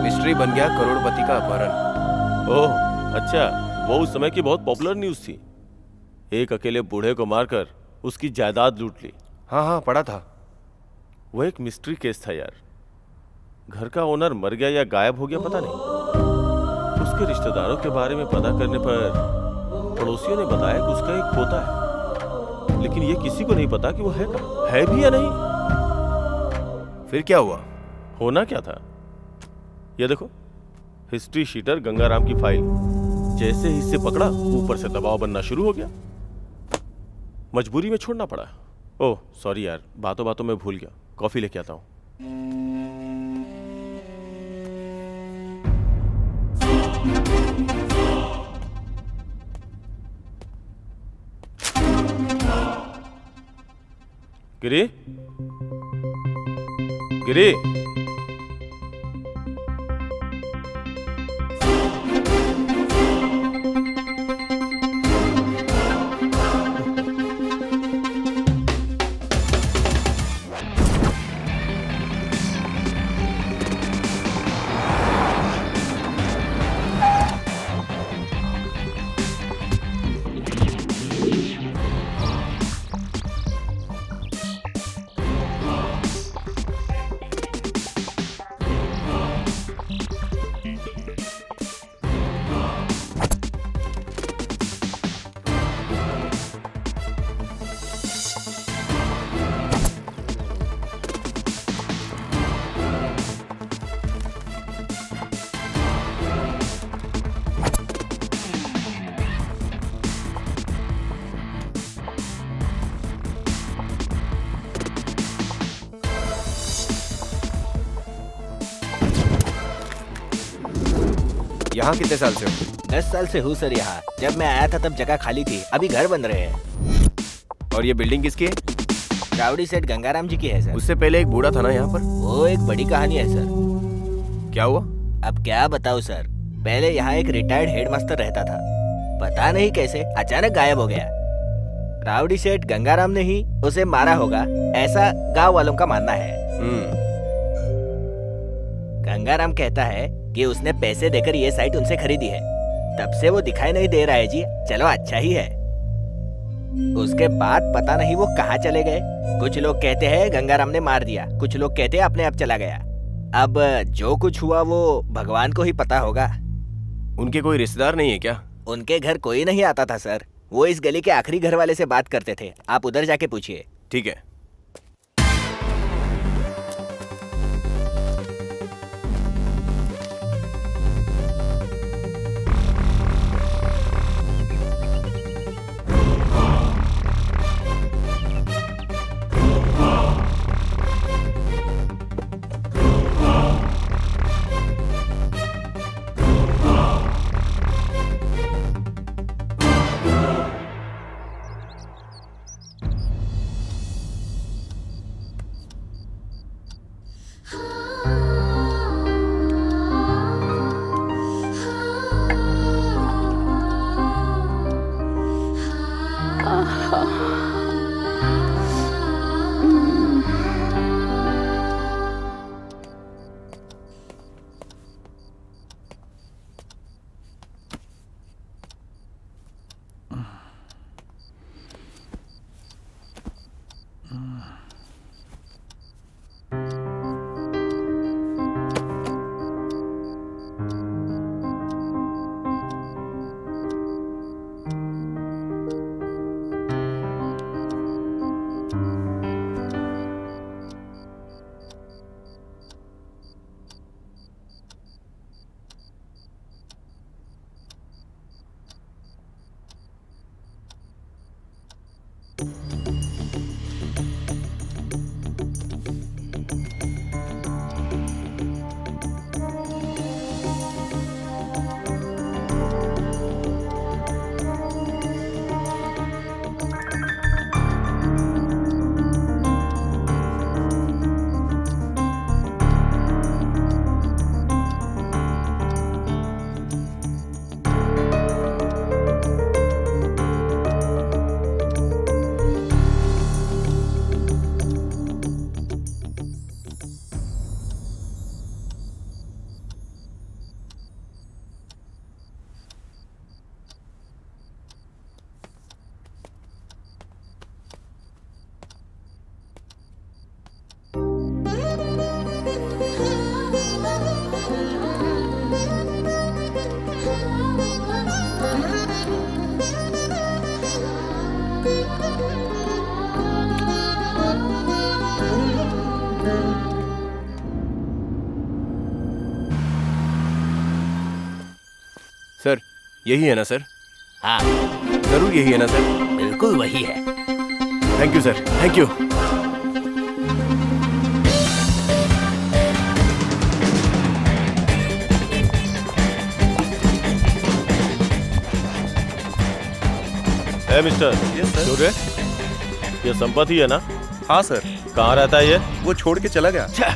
मिस्ट्री बन गया करोड़पति का अपहरण। ओह अच्छा, वो उस समय की बहुत पॉपुलर न्यूज थी। एक अकेले बूढ़े को मारकर उसकी जायदाद लूट ली। हाँ हाँ पढ़ा था। वो एक मिस्ट्री केस था यार। घर का ओनर मर गया या गायब हो गया पता नहीं। उसके रिश्तेदारों के बारे में पता करने पर पड़ोसियों ने बताया कि उसका एक पोता है। लेकिन ये किसी को नहीं पता कि वो है कहाँ, है भी या नहीं। फिर क्या हुआ? होना क्या था, ये देखो, हिस्ट्री शीटर गंगाराम की फाइल। जैसे ही इसे पकड़ा, ऊपर से दबाव बनना शुरू हो गया। मजबूरी में छोड़ना पड़ा। ओह सॉरी यार, बातों बातों में भूल गया, कॉफी लेके आता हूँ। गिरी, गिरी, यहाँ कितने साल से हो? 10 साल से हूँ सर यहाँ। जब मैं आया था तब जगह खाली थी, अभी घर बन रहे हैं। और ये बिल्डिंग किसकी है? राउडी सेठ गंगाराम जी की है सर। उससे पहले एक बूढ़ा था ना यहाँ पर? वो एक बड़ी कहानी है सर। क्या हुआ? अब क्या बताऊँ सर, पहले यहाँ एक रिटायर्ड हेडमास्टर रहता था। पता नहीं कैसे अचानक गायब हो गया। राउडी सेठ गंगाराम ने ही उसे मारा होगा, ऐसा गांव वालों का मानना है। गंगाराम कहता है कि उसने पैसे देकर ये साइट उनसे खरीदी है। तब से वो दिखाई नहीं दे रहा है जी। चलो अच्छा ही है। उसके बाद पता नहीं वो कहाँ चले गए। कुछ लोग कहते हैं गंगाराम ने मार दिया, कुछ लोग कहते हैं अपने आप चला गया। अब जो कुछ हुआ वो भगवान को ही पता होगा। उनके कोई रिश्तेदार नहीं है क्या? उनके घर कोई नहीं आता था सर। वो इस गली के आखिरी घर वाले से बात करते थे। आप उधर जाके पूछिए। ठीक है। सर यही है ना सर? हाँ जरूर यही है ना सर? बिल्कुल वही है। Thank you sir, thank you. Mister, Surya, ये संपत्ति है ना? हाँ सर। कहाँ रहता है ये? वो छोड़ के चला गया।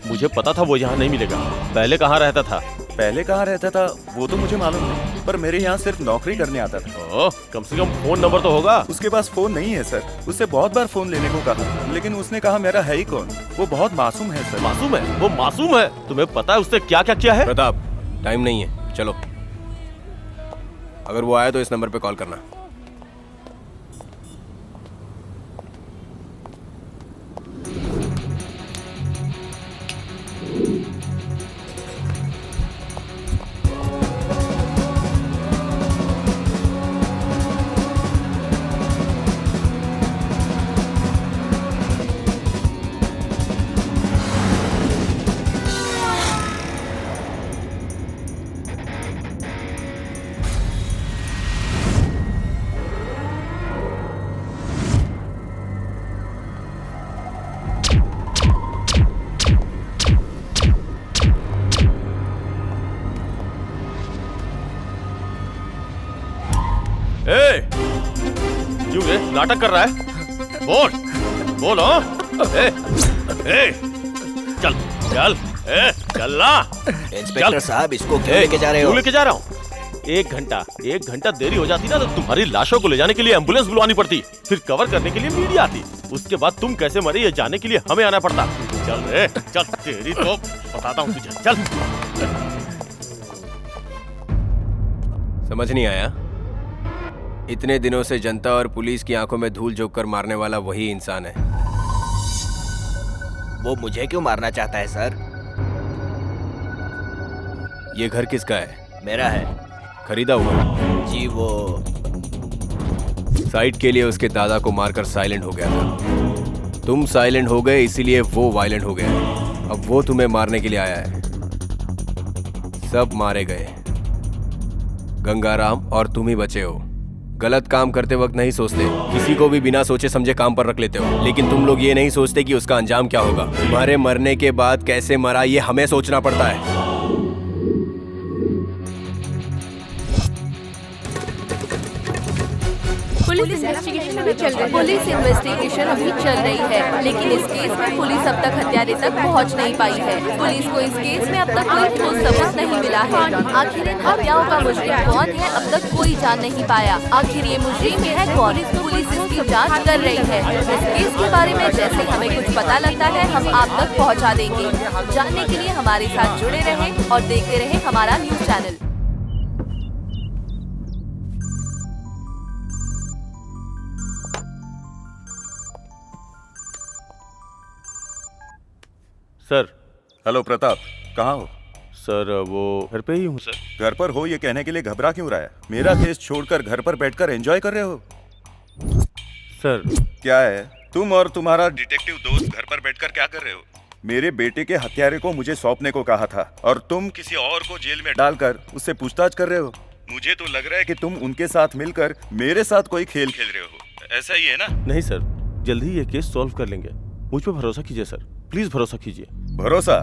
मुझे पता था वो यहाँ नहीं मिलेगा। पहले कहाँ रहता था? पहले कहाँ रहता था वो तो मुझे मालूम नहीं, पर मेरे यहाँ सिर्फ नौकरी करने आता था। ओह, कम से कम फोन नंबर तो होगा। उसके पास फोन नहीं है सर। उससे बहुत बार फोन लेने को कहा, लेकिन उसने कहा मेरा है ही कौन। वो बहुत मासूम है सर। मासूम है? वो मासूम है? तुम्हें पता है उसने क्या क्या किया है? प्रताप, टाइम नहीं है, चलो। अगर वो आया तो इस नंबर पे कॉल करना। क्यों रे नाटक कर रहा है? बोल हाँ? चल चल चल ना। इंस्पेक्टर साहब, इसको क्यों लेके जा रहे हो? क्यों लेके जा रहा हूँ? एक घंटा देरी हो जाती ना तो तुम्हारी लाशों को ले जाने के लिए एम्बुलेंस बुलवानी पड़ती, फिर कवर करने के लिए मीडिया आती, उसके बाद तुम कैसे मरे ये जानने के लिए हमें आना पड़ता। चल रे चल, तेरी तो बताता हूँ तुझे। चल। समझ नहीं आया? इतने दिनों से जनता और पुलिस की आंखों में धूल झोंक कर मारने वाला वही इंसान है। वो मुझे क्यों मारना चाहता है सर? ये घर किसका है? मेरा है। खरीदा हुआ? जी, वो साइट के लिए उसके दादा को मारकर साइलेंट हो गया था। तुम साइलेंट हो गए इसीलिए वो वायलेंट हो गया। अब वो तुम्हें मारने के लिए आया है। सब मारे गए, गंगाराम और तुम ही बचे हो। गलत काम करते वक्त नहीं सोचते, किसी को भी बिना सोचे समझे काम पर रख लेते हो, लेकिन तुम लोग ये नहीं सोचते कि उसका अंजाम क्या होगा। तुम्हारे मरने के बाद कैसे मरा ये हमें सोचना पड़ता है। पुलिस इन्वेस्टिगेशन अभी चल रही है, लेकिन इस केस में पुलिस अब तक हत्यारे तक पहुंच नहीं पाई है। पुलिस को इस केस में अब तक कोई ठोस सबूत नहीं मिला है। आखिर इन हत्याओं का मुजरिम कौन है अब तक कोई जान नहीं पाया। आखिर ये मुजरिम है कौन? पुलिस इसकी जांच कर रही है। इस केस के बारे में जैसे हमें कुछ पता लगता है हम आप तक पहुँचा देंगे। जानने के लिए हमारे साथ जुड़े रहें और देखते रहें हमारा news channel. Sir. Hello Pratap, कहाँ हो? सर वो घर पे ही हूँ सर। घर पर हो ये कहने के लिए घबरा क्यों रहा है? मेरा केस छोड़कर घर पर बैठकर एंजॉय कर रहे हो? सर क्या है, तुम और तुम्हारा डिटेक्टिव दोस्त घर पर बैठकर क्या कर रहे हो? मेरे बेटे के हत्यारे को मुझे सौंपने को कहा था और तुम किसी और को जेल में डालकर उससे पूछताछ कर रहे हो। मुझे तो लग रहा है कि तुम उनके साथ मिलकर मेरे साथ कोई खेल खेल रहे हो। ऐसा ही है ना? नहीं सर, जल्दी ही ये केस सॉल्व कर लेंगे। मुझ पर भरोसा कीजिए सर, प्लीज भरोसा कीजिए। भरोसा?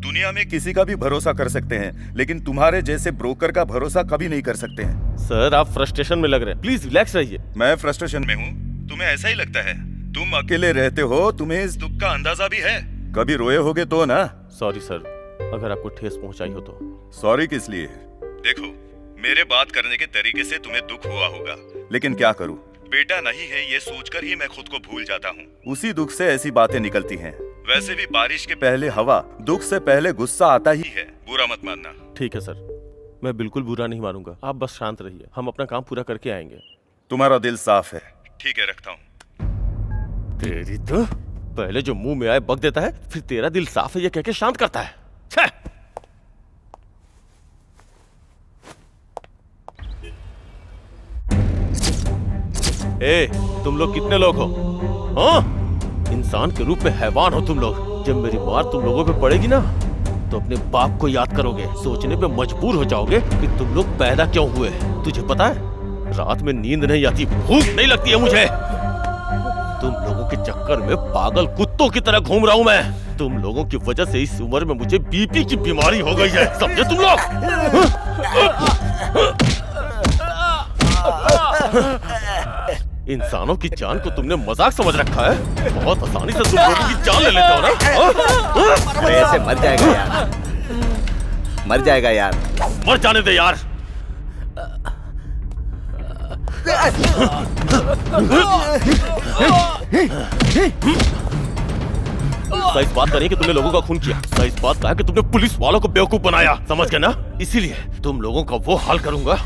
दुनिया में किसी का भी भरोसा कर सकते हैं, लेकिन तुम्हारे जैसे ब्रोकर का भरोसा कभी नहीं कर सकते हैं। सर आप फ्रस्ट्रेशन में लग रहे हैं, प्लीज रिलैक्स रहिए। मैं फ्रस्ट्रेशन में हूँ? तुम्हें ऐसा ही लगता है? तुम अकेले रहते हो, तुम्हें इस दुख का अंदाजा भी है? कभी रोए होगे तो ना? सॉरी सर, अगर आपको ठेस पहुंचाई हो तो। सॉरी किस लिए? देखो, मेरे बात करने के तरीके से तुम्हें दुख हुआ होगा, लेकिन क्या करूं, बेटा नहीं है ये सोचकर ही मैं खुद को भूल जाता हूँ। उसी दुख से ऐसी बातें निकलती हैं। वैसे भी बारिश के पहले हवा, दुख से पहले गुस्सा आता ही है। बुरा मत मानना। ठीक है सर, मैं बिल्कुल बुरा नहीं मानूंगा। आप बस शांत रहिए, हम अपना काम पूरा करके आएंगे। तुम्हारा दिल साफ है। ठीक है, रखता हूँ। तेरी तो पहले जो मुंह में आए बक देता है, फिर तेरा दिल साफ है ये कह के शांत करता है। तुम लोग कितने लोग हो? हाँ? इंसान के रूप में हैवान हो तुम लोग। जब मेरी मार तुम लोगों पे पड़ेगी ना तो अपने बाप को याद करोगे, सोचने पे मजबूर हो जाओगे कि तुम लोग पैदा क्यों हुए। तुझे पता है, रात में नींद नहीं आती, भूख नहीं लगती है मुझे। तुम लोगों के चक्कर में पागल कुत्तों की तरह घूम रहा हूं मैं। तुम लोगों की वजह से इस उम्र में मुझे बीपी की बीमारी हो गई है, समझे तुम लोग? इंसानों की जान को तुमने मजाक समझ रखा है। बहुत आसानी से तुम लोगों की जान ले लेते हो ना। अरे ऐसे मर जाएगा यार, मर जाएगा यार। मर जाने दे यार। सही बात करें कि तुमने लोगों का खून किया, सही बात कहा कि तुमने पुलिस वालों को बेवकूफ बनाया, समझ गए ना? इसीलिए तुम लोगों का वो हाल करूंगा।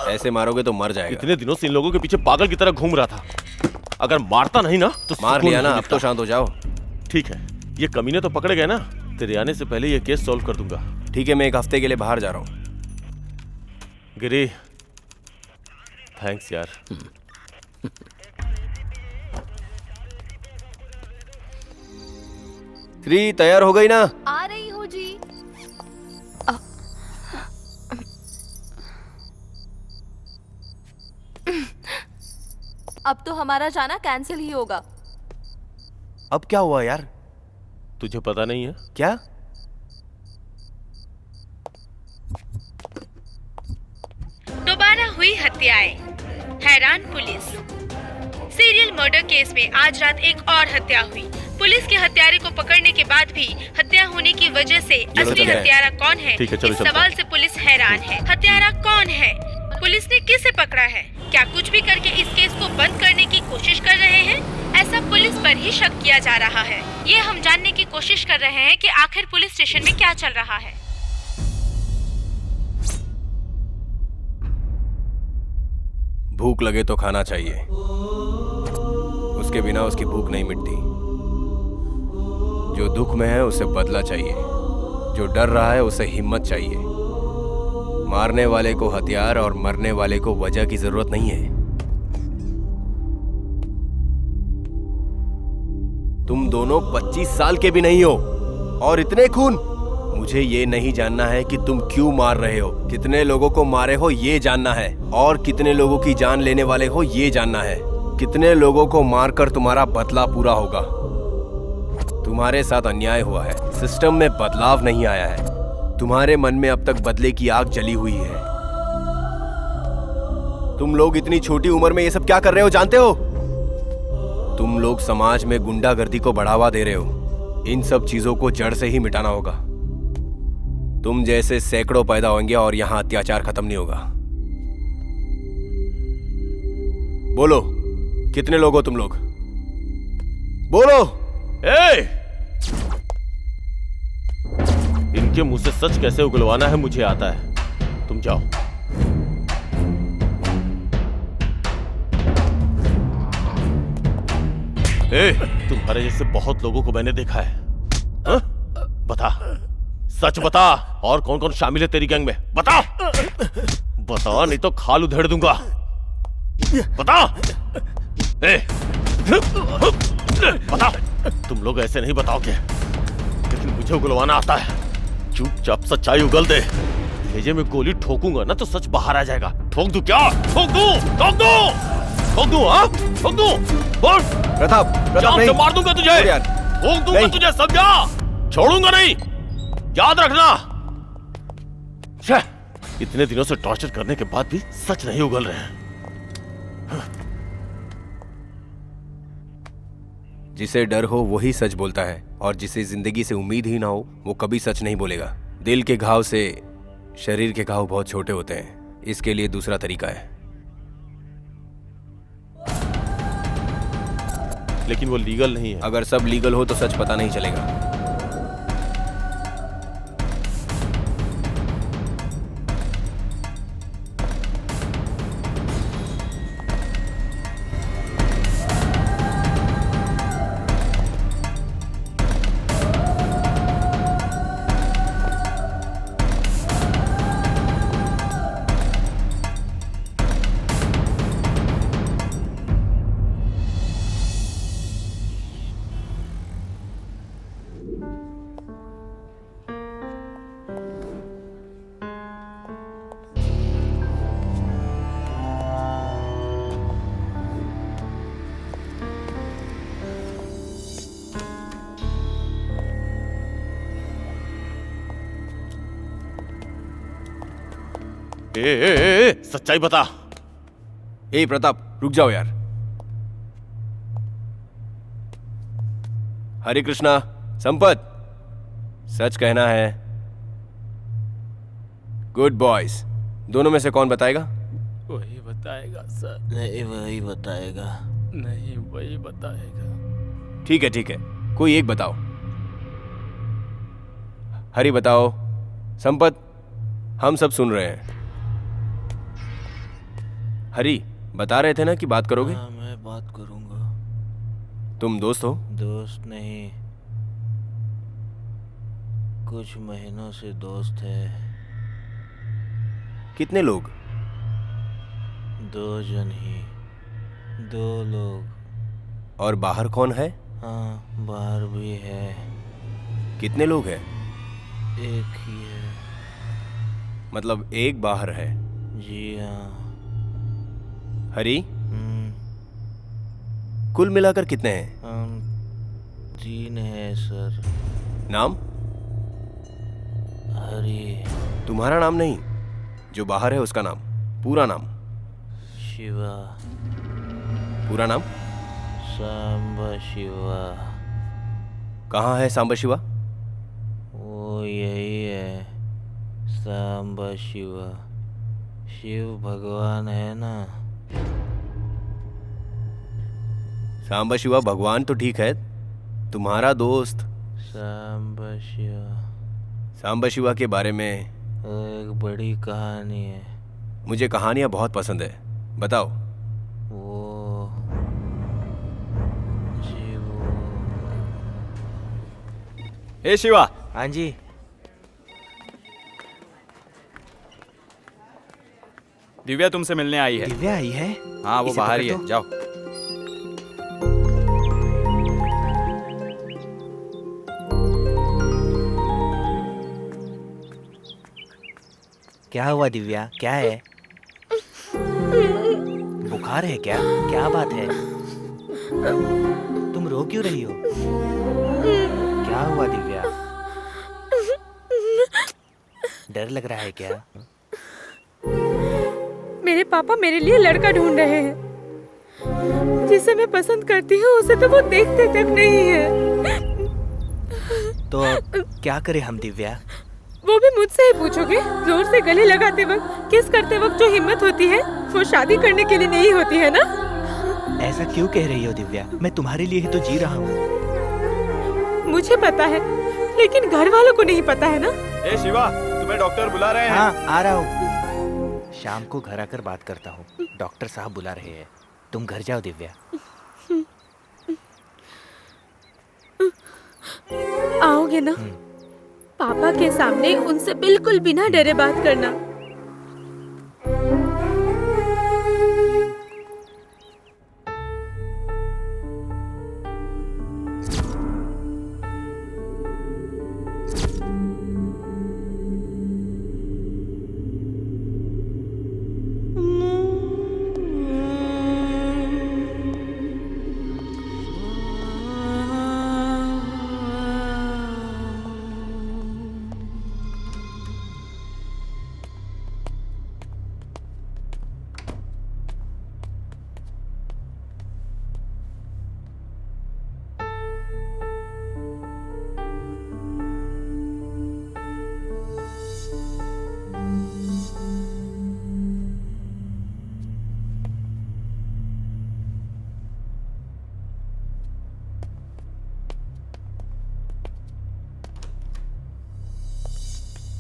ऐसे मारोगे तो मर जाएगा। इतने दिनों से इन लोगों के पीछे पागल की तरह घूम रहा था। अगर मारता नहीं ना तो मार लिया ना, अब तो शांत हो जाओ। ठीक है, ये कमीने तो पकड़े गए ना, तेरे आने से पहले ये केस सॉल्व कर दूंगा। ठीक है, मैं 1 हफ्ते के लिए बाहर जा रहा हूँ। गिरी, थैंक्स यार। श्री तैयार हो गई ना? आ रही हूँ जी। अब तो हमारा जाना कैंसिल ही होगा। अब क्या हुआ यार? तुझे पता नहीं है क्या? दोबारा हुई हत्याएं, हैरान पुलिस। सीरियल मर्डर केस में आज रात एक और हत्या हुई। पुलिस के हत्यारे को पकड़ने के बाद भी हत्या होने की वजह से असली हत्यारा कौन है, इस सवाल से पुलिस हैरान है। हत्यारा कौन है? पुलिस ने किसे पकड़ा है? क्या कुछ भी करके इस केस को बंद करने की कोशिश कर रहे हैं? ऐसा पुलिस पर ही शक किया जा रहा है। ये हम जानने की कोशिश कर रहे हैं कि आखिर पुलिस स्टेशन में क्या चल रहा है। भूख लगे तो खाना चाहिए, उसके बिना उसकी भूख नहीं मिटती। जो दुख में है उसे बदला चाहिए, जो डर रहा है उसे हिम्मत चाहिए। मारने वाले को हथियार और मरने वाले को वजह की जरूरत नहीं है। तुम दोनों 25 साल के भी नहीं हो और इतने खून। मुझे ये नहीं जानना है कि तुम क्यों मार रहे हो, कितने लोगों को मारे हो ये जानना है, और कितने लोगों की जान लेने वाले हो ये जानना है। कितने लोगों को मारकर तुम्हारा बदला पूरा होगा। तुम्हारे साथ अन्याय हुआ है, सिस्टम में बदलाव नहीं आया है। तुम्हारे मन में अब तक बदले की आग जली हुई है। तुम लोग इतनी छोटी उम्र में ये सब क्या कर रहे हो जानते हो? तुम लोग समाज में गुंडागर्दी को बढ़ावा दे रहे हो। इन सब चीजों को जड़ से ही मिटाना होगा। तुम जैसे सैकड़ों पैदा होंगे और यहां अत्याचार खत्म नहीं होगा। बोलो, कितने लोग हो तुम लोग? बोलो। इनके मुंह से सच कैसे उगलवाना है मुझे आता है। तुम जाओ। तुम्हारे जैसे बहुत लोगों को मैंने देखा है। हा? बता, सच बता, और कौन कौन शामिल है तेरी गैंग में? बता बता, नहीं तो खाल उधेड़ दूंगा। बता। बता। तुम लोग ऐसे नहीं बताओगे, लेकिन मुझे उगलवाना आता है। चुपचाप सच्चाई उगल दे। भेजे में गोली ठोकूंगा ना तो सच बाहर आ जाएगा। ठोक दूं क्या? ठोक दूं? ठोक दूं? ठोक दूं? हाँ, ठोक दूं? बोल। प्रताप, जान से मार दूंगा तुझे। ठोक दूंगा तुझे, समझा? छोड़ूंगा नहीं, याद रखना। इतने दिनों से टॉर्चर करने के बाद भी सच नहीं उगल रहे हैं। जिसे डर हो वही सच बोलता है, और जिसे जिंदगी से उम्मीद ही ना हो वो कभी सच नहीं बोलेगा। दिल के घाव से शरीर के घाव बहुत छोटे होते हैं। इसके लिए दूसरा तरीका है। लेकिन वो लीगल नहीं है। अगर सब लीगल हो तो सच पता नहीं चलेगा। सच्चाई बता। ए प्रताप, रुक जाओ यार। हरे कृष्णा, संपत, सच कहना है। Good boys. दोनों में से कौन बताएगा? वही बताएगा सर। नहीं वही बताएगा। नहीं वही बताएगा। ठीक है ठीक है, कोई एक बताओ। हरी बताओ। संपत, हम सब सुन रहे हैं। हरी, बता रहे थे ना कि बात करोगे? हाँ, मैं बात करूंगा। तुम दोस्त हो? दोस्त नहीं, कुछ महीनों से दोस्त है। कितने लोग? 2 जन ही, 2 लोग। और बाहर कौन है? हाँ, बाहर भी है। कितने लोग हैं? एक ही है। मतलब एक बाहर है? जी हाँ। हरी, कुल मिलाकर कितने हैं? हम 3 हैं सर। नाम? हरी। तुम्हारा नाम नहीं, जो बाहर है उसका नाम, पूरा नाम। शिवा। पूरा नाम? सांबा शिवा। कहाँ है सांबा शिवा? वो यही है, सांबा शिवा। शिव भगवान है ना। सांबा शिवा भगवान तो ठीक है, तुम्हारा दोस्त सांबा शिवा। सांबा शिवा के बारे में एक बड़ी कहानी है। मुझे कहानियां बहुत पसंद है, बताओ। वो जी वो। हे शिवा। हाँ जी। दिव्या तुमसे मिलने आई है। दिव्या आई है? हाँ, वो इसे बाहर ही पकड़ है, दो। जाओ। क्या हुआ दिव्या, क्या है? बुखार है क्या? क्या बात है? तुम रो क्यों रही हो? क्या हुआ दिव्या? डर लग रहा है क्या? मेरे पापा मेरे लिए लड़का ढूंढ रहे हैं। जिसे मैं पसंद करती हूँ उसे तो वो देखते तक नहीं है। तो अब क्या करें हम दिव्या? वो भी मुझसे ही पूछोगे? जोर से गले लगाते वक्त, किस करते वक्त जो हिम्मत होती है वो शादी करने के लिए नहीं होती है ना? ऐसा क्यों कह रही हो दिव्या? मैं तुम्हारे लिए ही तो जी रहा हूँ। मुझे पता है, लेकिन घर वालों को नहीं पता है ना। ए शिवा, तुम्हें डॉक्टर बुला रहे हैं। हाँ, आ रहा हूँ। शाम को घर आकर बात करता हूँ। डॉक्टर साहब बुला रहे हैं। तुम घर जाओ दिव्या। आओगे ना? पापा के सामने उनसे बिल्कुल बिना डरे बात करना।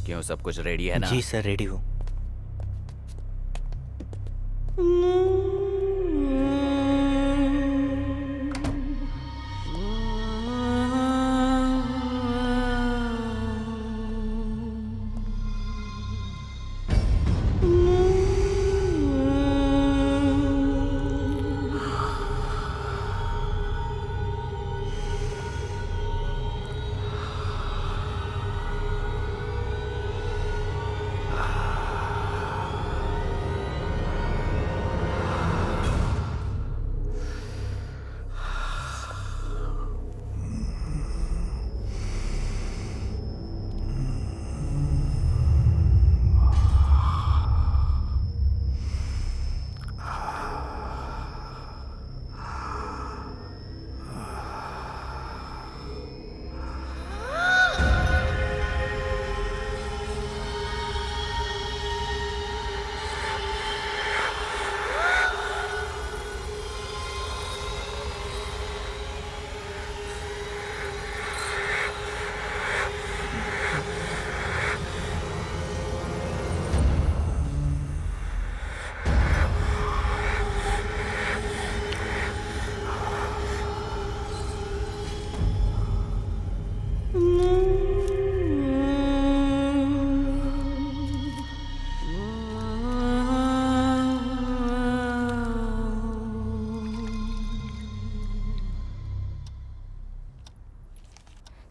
क्यों, सब कुछ रेडी है ना? जी सर, रेडी हूँ।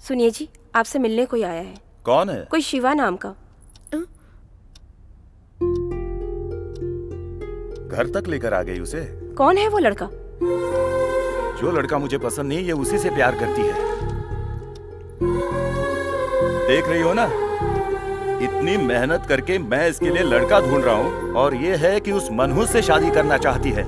सुनिए जी, आपसे मिलने कोई आया है। कौन है? कोई शिवा नाम का। घर तक लेकर आ गई उसे? कौन है वो लड़का? जो लड़का मुझे पसंद नहीं, ये उसी से प्यार करती है। देख रही हो ना, इतनी मेहनत करके मैं इसके लिए लड़का ढूंढ रहा हूँ और ये है कि उस मनहूस से शादी करना चाहती है।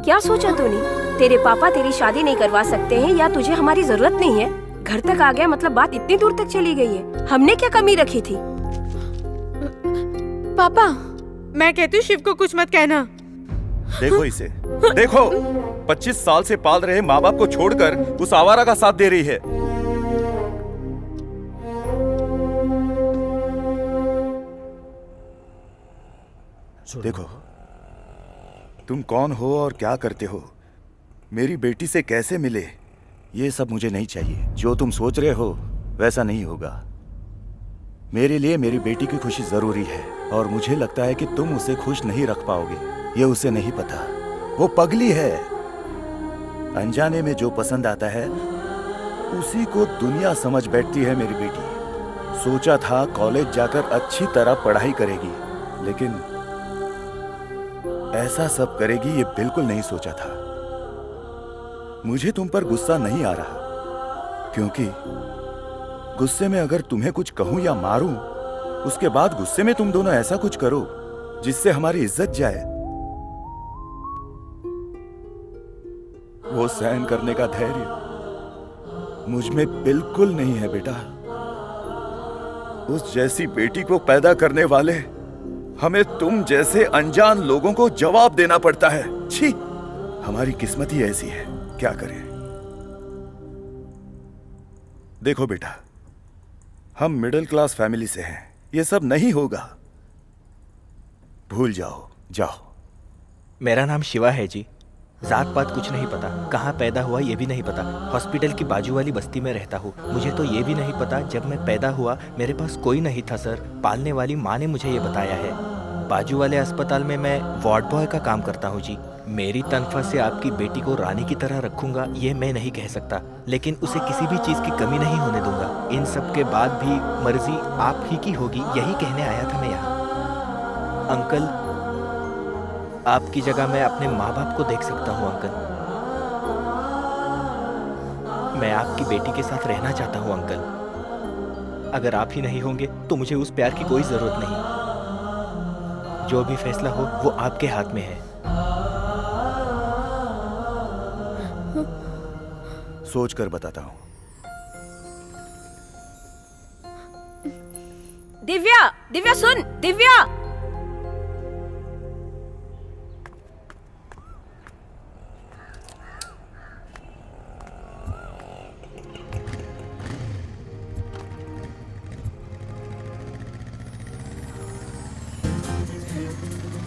क्या सोचा तूने? तेरे पापा तेरी शादी नहीं करवा सकते हैं या तुझे हमारी जरूरत नहीं है? घर तक आ गया मतलब बात इतनी दूर तक चली गई है। हमने क्या कमी रखी थी? पापा, मैं कहती हूँ शिव को कुछ मत कहना। देखो इसे, देखो 25 साल से पाल रहे माँ बाप को छोड़कर उस आवारा का साथ दे रही है। देखो तुम कौन हो और क्या करते हो, मेरी बेटी से कैसे मिले, ये सब मुझे नहीं चाहिए। जो तुम सोच रहे हो वैसा नहीं होगा। मेरे लिए मेरी बेटी की खुशी जरूरी है और मुझे लगता है कि तुम उसे खुश नहीं रख पाओगे। ये उसे नहीं पता, वो पगली है। अनजाने में जो पसंद आता है उसी को दुनिया समझ बैठती है मेरी बेटी। सोचा था कॉलेज जाकर अच्छी तरह पढ़ाई करेगी, लेकिन ऐसा सब करेगी ये बिल्कुल नहीं सोचा था। मुझे तुम पर गुस्सा नहीं आ रहा, क्योंकि गुस्से में अगर तुम्हें कुछ कहूं या मारूं, उसके बाद गुस्से में तुम दोनों ऐसा कुछ करो जिससे हमारी इज्जत जाए, वो सहन करने का धैर्य मुझ में बिल्कुल नहीं है बेटा। उस जैसी बेटी को पैदा करने वाले हमें तुम जैसे अनजान लोगों को जवाब देना पड़ता है। छी, हमारी किस्मत ही ऐसी है, क्या करें। देखो बेटा, हम मिडिल क्लास फैमिली से हैं, ये सब नहीं होगा, भूल जाओ, जाओ। मेरा नाम शिवा है जी। जात पात कुछ नहीं पता, कहाँ पैदा हुआ ये भी नहीं पता। हॉस्पिटल की बाजू वाली बस्ती में रहता हूँ। मुझे तो ये भी नहीं पता जब मैं पैदा हुआ मेरे पास कोई नहीं था सर। पालने वाली माँ ने मुझे ये बताया है। बाजू वाले अस्पताल में मैं वार्ड बॉय का काम करता हूँ जी। मेरी तनख्वाह से आपकी बेटी को रानी की तरह रखूंगा ये मैं नहीं कह सकता, लेकिन उसे किसी भी चीज़ की कमी नहीं होने दूंगा। इन सब के बाद भी मर्जी आप ही की होगी, यही कहने आया था मैं यहाँ। अंकल, आपकी जगह मैं अपने माँ बाप को देख सकता हूँ अंकल। मैं आपकी बेटी के साथ रहना चाहता हूँ अंकल। अगर आप ही नहीं होंगे तो मुझे उस प्यार की कोई जरूरत नहीं। जो भी फैसला हो वो आपके हाथ में है। सोच कर बताता हूँ। दिव्या, दिव्या सुन, दिव्या।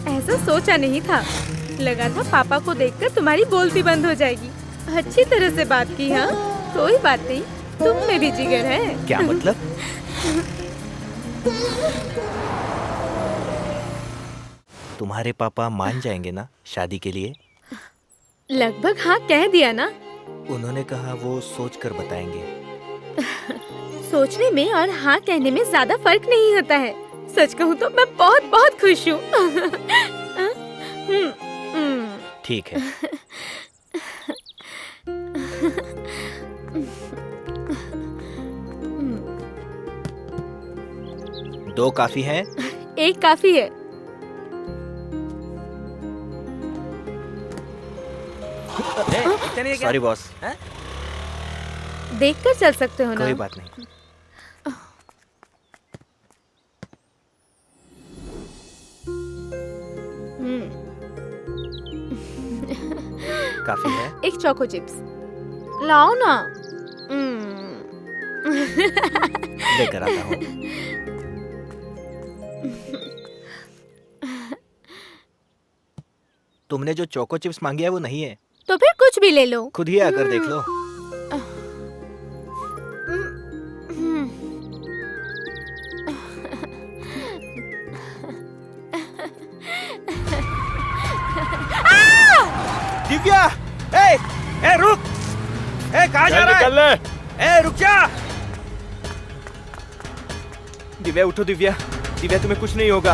ऐसा सोचा नहीं था, लगा था पापा को देखकर तुम्हारी बोलती बंद हो जाएगी। अच्छी तरह से बात की। हाँ, कोई बात नहीं, तुम में भी जिगर है। क्या मतलब? तुम्हारे पापा मान जाएंगे ना शादी के लिए? लगभग हाँ कह दिया ना। उन्होंने कहा वो सोच कर बताएंगे। सोचने में और हाँ कहने में ज्यादा फर्क नहीं होता है। सच कहूँ तो मैं बहुत बहुत खुश हूँ। ठीक है। दो काफी है? एक काफी है। Sorry boss. देखकर चल सकते हो ना? कोई बात नहीं। काफी है? एक चोको चिप्स लाओ ना। लेकर आता हूँ। तुमने जो चोको चिप्स मांगी है वो नहीं है। तो फिर कुछ भी ले लो। खुद ही आकर देख लो। दिव्या, ए रुक! ए कहाँ जा रहा है? ए रुक जा! दिव्या उठो दिव्या, दिव्या तुम्हें कुछ नहीं होगा।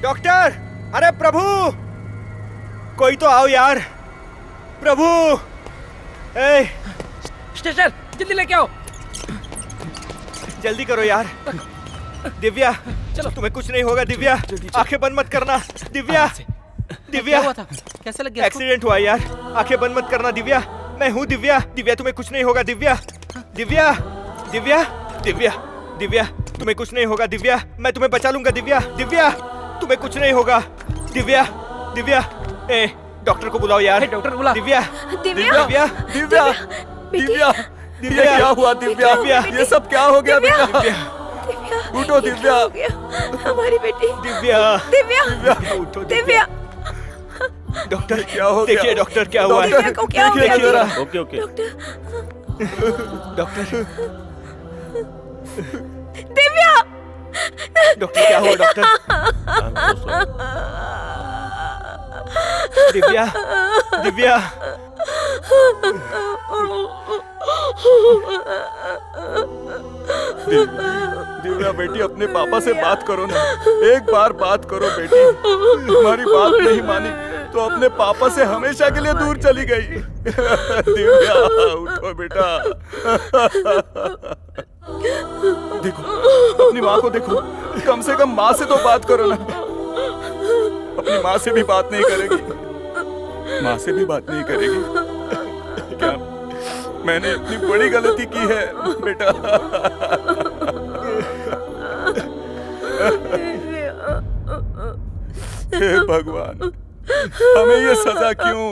डॉक्टर, अरे प्रभु, कोई तो आओ यार, प्रभु। ए स्टेशन जल्दी लेके आओ, जल्दी करो यार। दिव्या चलो, तुम्हें कुछ नहीं होगा दिव्या, आंखें बंद मत करना दिव्या। दिव्या कैसे लग गया? एक्सीडेंट हुआ यार, आंखें बंद मत करना दिव्या। मैं हूँ दिव्या, दिव्या तुम्हें कुछ नहीं होगा दिव्या। दिव्या दिव्या दिव्या दिव्या तुम्हें कुछ नहीं होगा दिव्या, मैं तुम्हें बचा लूंगा दिव्या। दिव्या तुम्हें कुछ नहीं होगा दिव्या। दिव्या ए डॉक्टर को बुलाओ यार, डॉक्टर बुला। दिव्या दिव्या दिव्या दिव्या दिव्या, दिव्या क्या हुआ दिव्या? ये सब क्या हो गया बेटा? उठो दिव्या, हमारी बेटी दिव्या दिव्या उठो दिव्या। डॉक्टर क्या हो गया? देखिए डॉक्टर क्या हुआ है? दिव्या को क्या हो गया? जरा। Okay okay. Doctor Divya doctor क्या हुआ डॉक्टर? दिव्या दिव्या दिव्या बेटी, अपने पापा से बात करो ना, एक बार बात करो बेटी। तुम्हारी बात नहीं मानी तो अपने पापा से हमेशा के लिए दूर चली गई। दिव्या उठो बेटा। देखो अपनी माँ को देखो, कम से कम माँ से तो बात करो ना। अपनी माँ से भी बात नहीं करेगी, माँ से भी बात नहीं करेगी। क्या मैंने इतनी बड़ी गलती की है बेटा? हे भगवान, हमें ये सजा क्यों?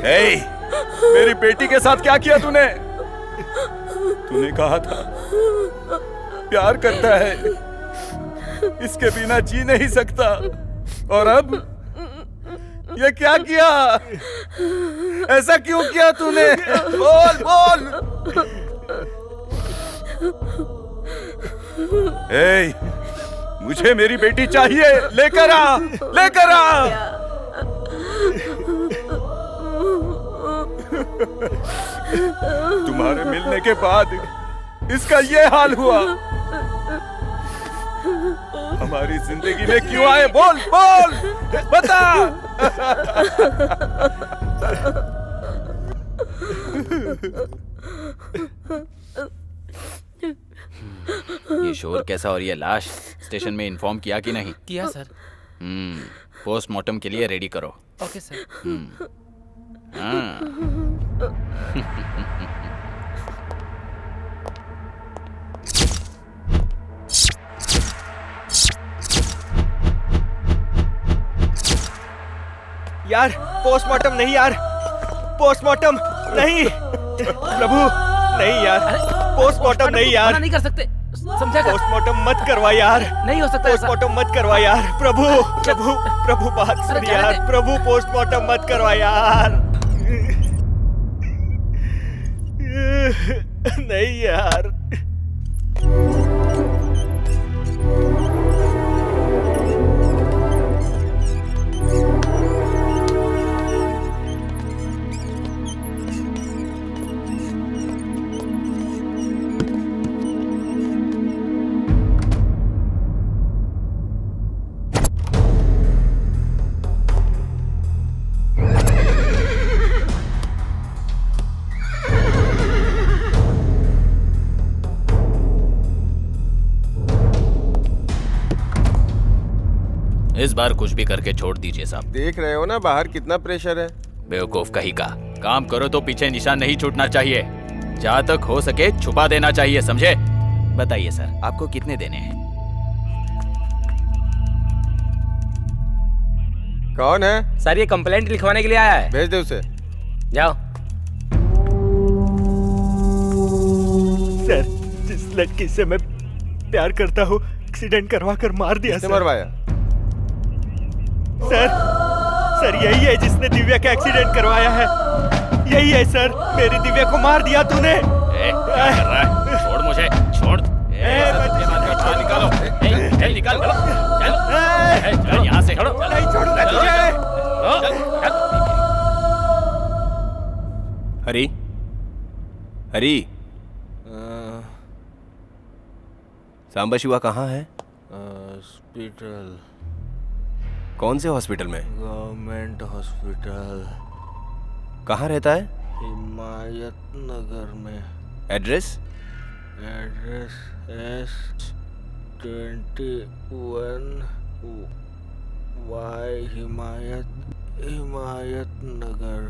हे, मेरी बेटी के साथ क्या किया तूने? तूने कहा था प्यार करता है, इसके बिना जी नहीं सकता, और अब ये क्या किया? ऐसा क्यों किया तूने? बोल बोल। ए, मुझे मेरी बेटी चाहिए, लेकर आ, लेकर आ। तुम्हारे मिलने के बाद इसका ये हाल हुआ। हमारी जिंदगी में क्यों आए? बोल बोल, बता। ये शोर कैसा, और ये लाश स्टेशन में इन्फॉर्म किया कि नहीं? किया सर। पोस्टमार्टम के लिए रेडी करो। Okay sir. यार पोस्टमार्टम नहीं यार, पोस्टमार्टम नहीं। प्रभु नहीं यार, पोस्टमार्टम नहीं यार, मना नहीं कर सकते, समझा कर। पोस्टमार्टम मत करवा यार, नहीं हो सकता ऐसा। पोस्टमार्टम मत करवा यार। प्रभु प्रभु प्रभु बात सुन यार, प्रभु पोस्टमार्टम मत करवा यार। नहीं यार। इस बार कुछ भी करके छोड़ दीजिए साहब। देख रहे हो ना बाहर कितना प्रेशर है। बेवकूफ कहीं का। काम करो तो पीछे निशान नहीं छूटना चाहिए, जहाँ तक हो सके छुपा देना चाहिए, समझे? बताइए सर, आपको कितने देने हैं? कौन है? सर ये कंप्लेंट लिखवाने के लिए आया है। भेज दे उसे। जाओ। सर, जिस लड़की से मैं प्यार करता हूँ एक्सीडेंट करवा कर मार दिया। किसने मरवाया? सर यही है जिसने दिव्या का एक्सीडेंट करवाया है। यही है सर, मेरी दिव्या को मार दिया तूने। क्या कर रहा है? छोड़ मुझे, छोड़। निकालो। हरी, सांबा शिवा कहाँ है? हॉस्पिटल। कौन से हॉस्पिटल में? Government hospital. कहाँ रहता है? हिमायत नगर में। Address? Address S21 Y Himayat Nagar.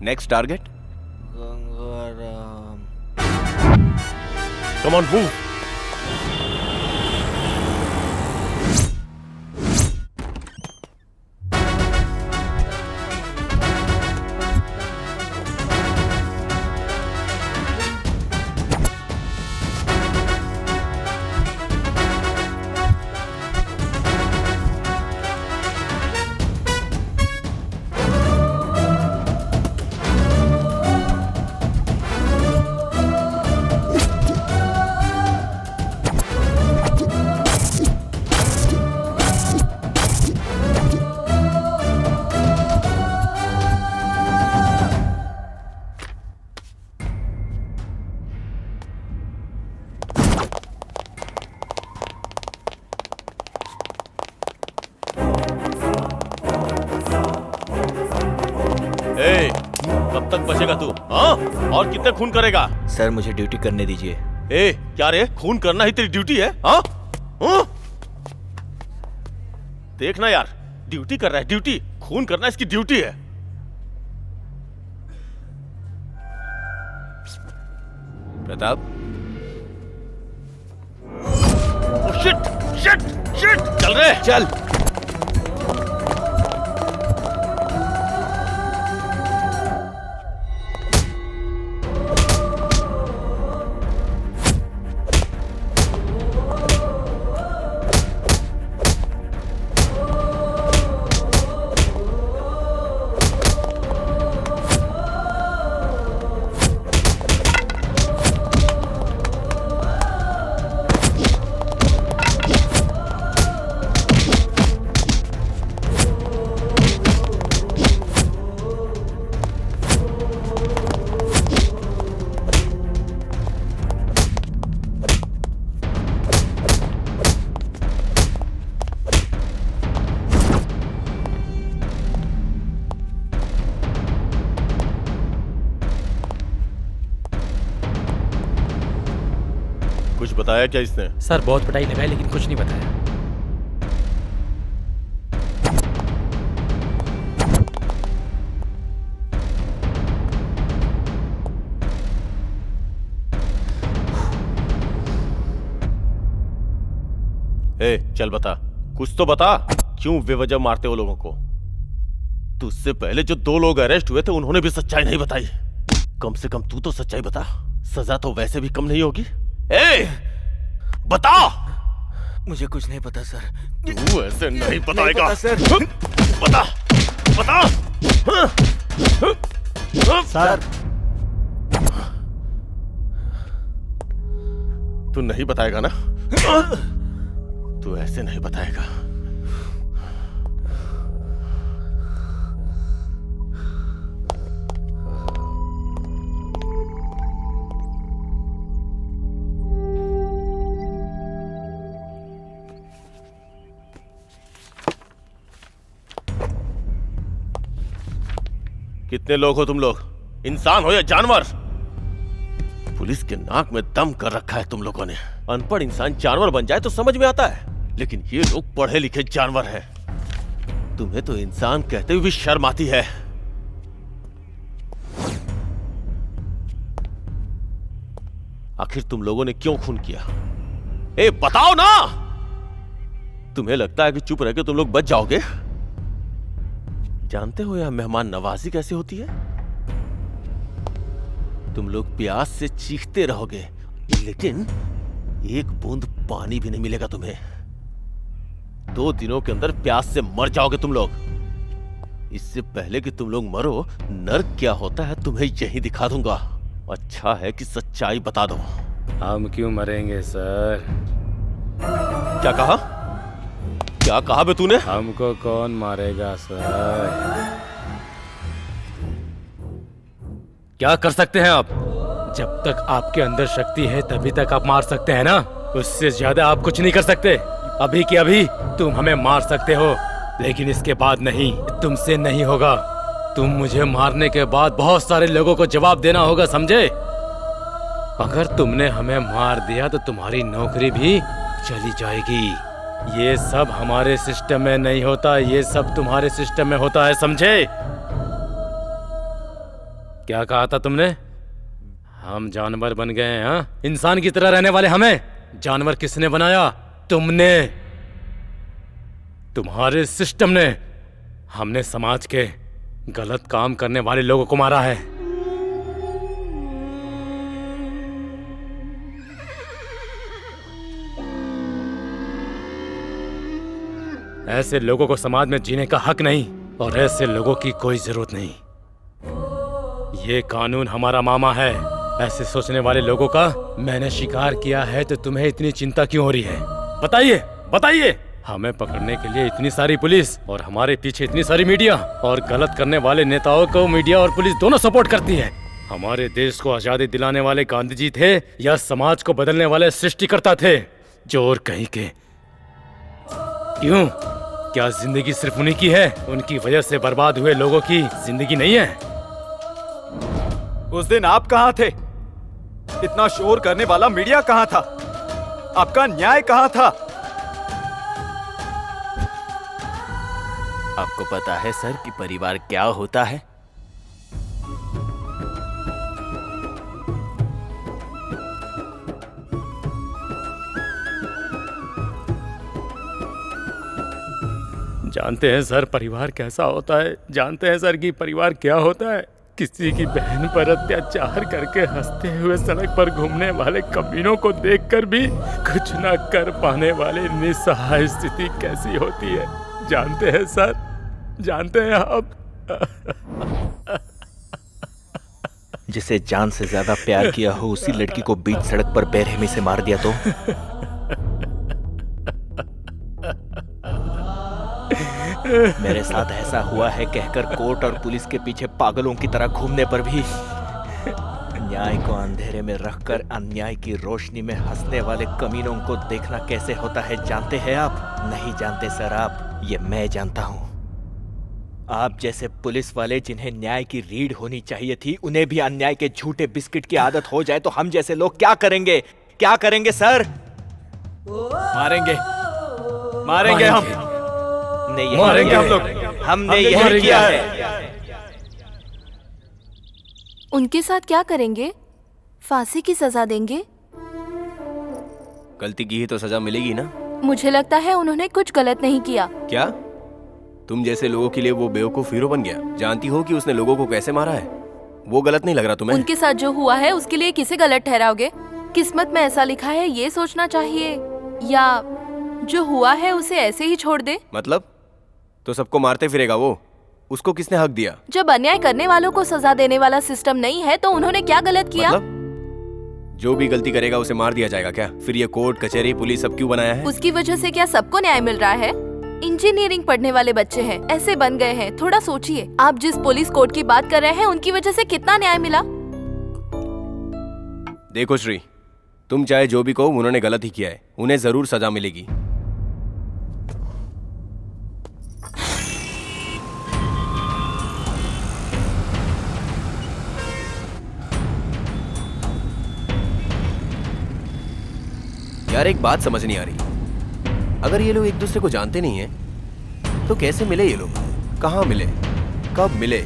Next target? Gangaram. Come on move. कब तक बचेगा तू? हाँ? और कितने खून करेगा? सर मुझे ड्यूटी करने दीजिए। ए, क्या रे? खून करना ही तेरी ड्यूटी है? हाँ? हाँ? देखना यार, ड्यूटी कर रहा है, ड्यूटी। खून करना इसकी ड्यूटी है। प्रताप। Shit, shit, shit! चल रे, चल। कुछ बताया क्या इसने? सर बहुत पिटाई लगाई लेकिन कुछ नहीं बताया। ए, चल बता, कुछ तो बता। क्यों बेवजह मारते हो लोगों को? तुझसे पहले जो 2 लोग अरेस्ट हुए थे उन्होंने भी सच्चाई नहीं बताई। कम से कम तू तो सच्चाई बता, सजा तो वैसे भी कम नहीं होगी। ए, बता। मुझे कुछ नहीं पता सर। तू ऐसे नहीं बताएगा। नहीं पता, सर। बता, बता। सर तू नहीं बताएगा ना? तू ऐसे नहीं बताएगा। कितने लोग हो तुम लोग? इंसान हो या जानवर? पुलिस के नाक में दम कर रखा है तुम लोगों ने। अनपढ़ इंसान जानवर बन जाए तो समझ में आता है, लेकिन ये लोग पढ़े लिखे जानवर हैं। तुम्हें तो इंसान कहते हुए भी शर्म आती है। आखिर तुम लोगों ने क्यों खून किया? ए, बताओ ना। तुम्हें लगता है कि चुप रह के तुम लोग बच जाओगे? जानते हो यह मेहमान नवाजी कैसे होती है? तुम लोग प्यास से चीखते रहोगे, लेकिन एक बूंद पानी भी नहीं मिलेगा तुम्हें। 2 दिनों के अंदर प्यास से मर जाओगे तुम लोग। इससे पहले कि तुम लोग मरो, नर्क क्या होता है तुम्हें यही दिखा दूंगा। अच्छा है कि सच्चाई बता दो। हम क्यों मरेंगे सर? क्या कहा? क्या कहा बे तूने? हमको कौन मारेगा सर? क्या कर सकते हैं आप? जब तक आपके अंदर शक्ति है तभी तक आप मार सकते हैं ना, उससे ज्यादा आप कुछ नहीं कर सकते। अभी के अभी तुम हमें मार सकते हो, लेकिन इसके बाद नहीं, तुमसे नहीं होगा। तुम मुझे मारने के बाद बहुत सारे लोगों को जवाब देना होगा, समझे? अगर तुमने हमें मार दिया तो तुम्हारी नौकरी भी चली जाएगी। ये सब हमारे सिस्टम में नहीं होता, ये सब तुम्हारे सिस्टम में होता है, समझे? क्या कहा था तुमने? हम जानवर बन गए हैं, हाँ? इंसान की तरह रहने वाले हमें जानवर किसने बनाया? तुमने, तुम्हारे सिस्टम ने। हमने समाज के गलत काम करने वाले लोगों को मारा है। ऐसे लोगों को समाज में जीने का हक नहीं, और ऐसे लोगों की कोई जरूरत नहीं। ये कानून हमारा मामा है। ऐसे सोचने वाले लोगों का मैंने शिकार किया है, तो तुम्हें इतनी चिंता क्यों हो रही है? बताइए, बताइए। हमें पकड़ने के लिए इतनी सारी पुलिस और हमारे पीछे इतनी सारी मीडिया, और गलत करने वाले नेताओं को मीडिया और पुलिस दोनों सपोर्ट करती है। हमारे देश को आजादी दिलाने वाले गांधी जी थे या समाज को बदलने वाले सृष्टिकर्ता थे? चोर कहीं के। क्यों? क्या जिंदगी सिर्फ उन्हीं की है? उनकी वजह से बर्बाद हुए लोगों की जिंदगी नहीं है? उस दिन आप कहाँ थे? इतना शोर करने वाला मीडिया कहाँ था? आपका न्याय कहाँ था? आपको पता है सर कि परिवार क्या होता है? जानते हैं सर परिवार कैसा होता है? जानते हैं सर कि परिवार क्या होता है? किसी की बहन पर अत्याचार करके हंसते हुए सड़क पर घूमने वाले कमीनों को देखकर भी कुछ न कर पाने वाले निस्सहाय स्थिति कैसी होती है? जानते हैं सर, जानते हैं आप? जिसे जान से ज्यादा प्यार किया हो उसी लड़की को बीच सड़क पर बेरहमी से मार दिया तो? मेरे साथ ऐसा हुआ है कहकर कोर्ट और पुलिस के पीछे पागलों की तरह घूमने पर भी न्याय को अंधेरे में रखकर अन्याय की रोशनी में हंसने वाले कमीनों को देखना कैसे होता है जानते हैं आप? नहीं जानते सर आप, ये मैं जानता हूँ। आप जैसे पुलिस वाले जिन्हें न्याय की रीढ़ होनी चाहिए थी, उन्हें भी अन्याय के झूठे बिस्किट की आदत हो जाए तो हम जैसे लोग क्या करेंगे? क्या करेंगे सर? मारेंगे, मारेंगे हम। मारेंगे हम लोग। हमने यही किया है। उनके साथ क्या करेंगे? फांसी की सजा देंगे? गलती की ही तो सजा मिलेगी ना। मुझे लगता है उन्होंने कुछ गलत नहीं किया। क्या तुम जैसे लोगों के लिए वो बेवकूफ हीरो बन गया? जानती हो कि उसने लोगों को कैसे मारा है? वो गलत नहीं लग रहा तुम्हें? उनके साथ जो हुआ है उसके लिए किसे गलत ठहराओगे? किस्मत में ऐसा लिखा है ये सोचना चाहिए, या जो हुआ है उसे ऐसे ही छोड़ दे? मतलब तो सबको मारते फिरेगा वो? उसको किसने हक दिया? जब अन्याय करने वालों को सजा देने वाला सिस्टम नहीं है तो उन्होंने क्या गलत किया? मतलब जो भी गलती करेगा उसे मार दिया जाएगा क्या? फिर ये कोर्ट कचहरी पुलिस सब क्यों बनाया है? उसकी वजह से क्या सबको न्याय मिल रहा है? इंजीनियरिंग पढ़ने वाले बच्चे हैं, ऐसे बन गए हैं। थोड़ा सोचिए, आप जिस पुलिस कोर्ट की बात कर रहे हैं उनकी वजह से कितना न्याय मिला? देखो श्री, तुम चाहे जो भी कहो, उन्होंने गलत ही किया है, उन्हें जरूर सजा मिलेगी। यार एक बात समझ नहीं आ रही, अगर ये लोग एक दूसरे को जानते नहीं हैं तो कैसे मिले ये लोग? कहाँ मिले? कब मिले?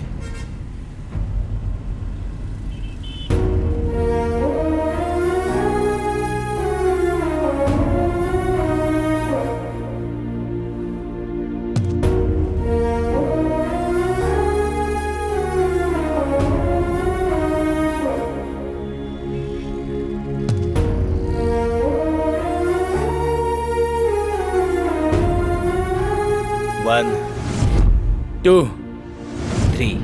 One, 2, 3.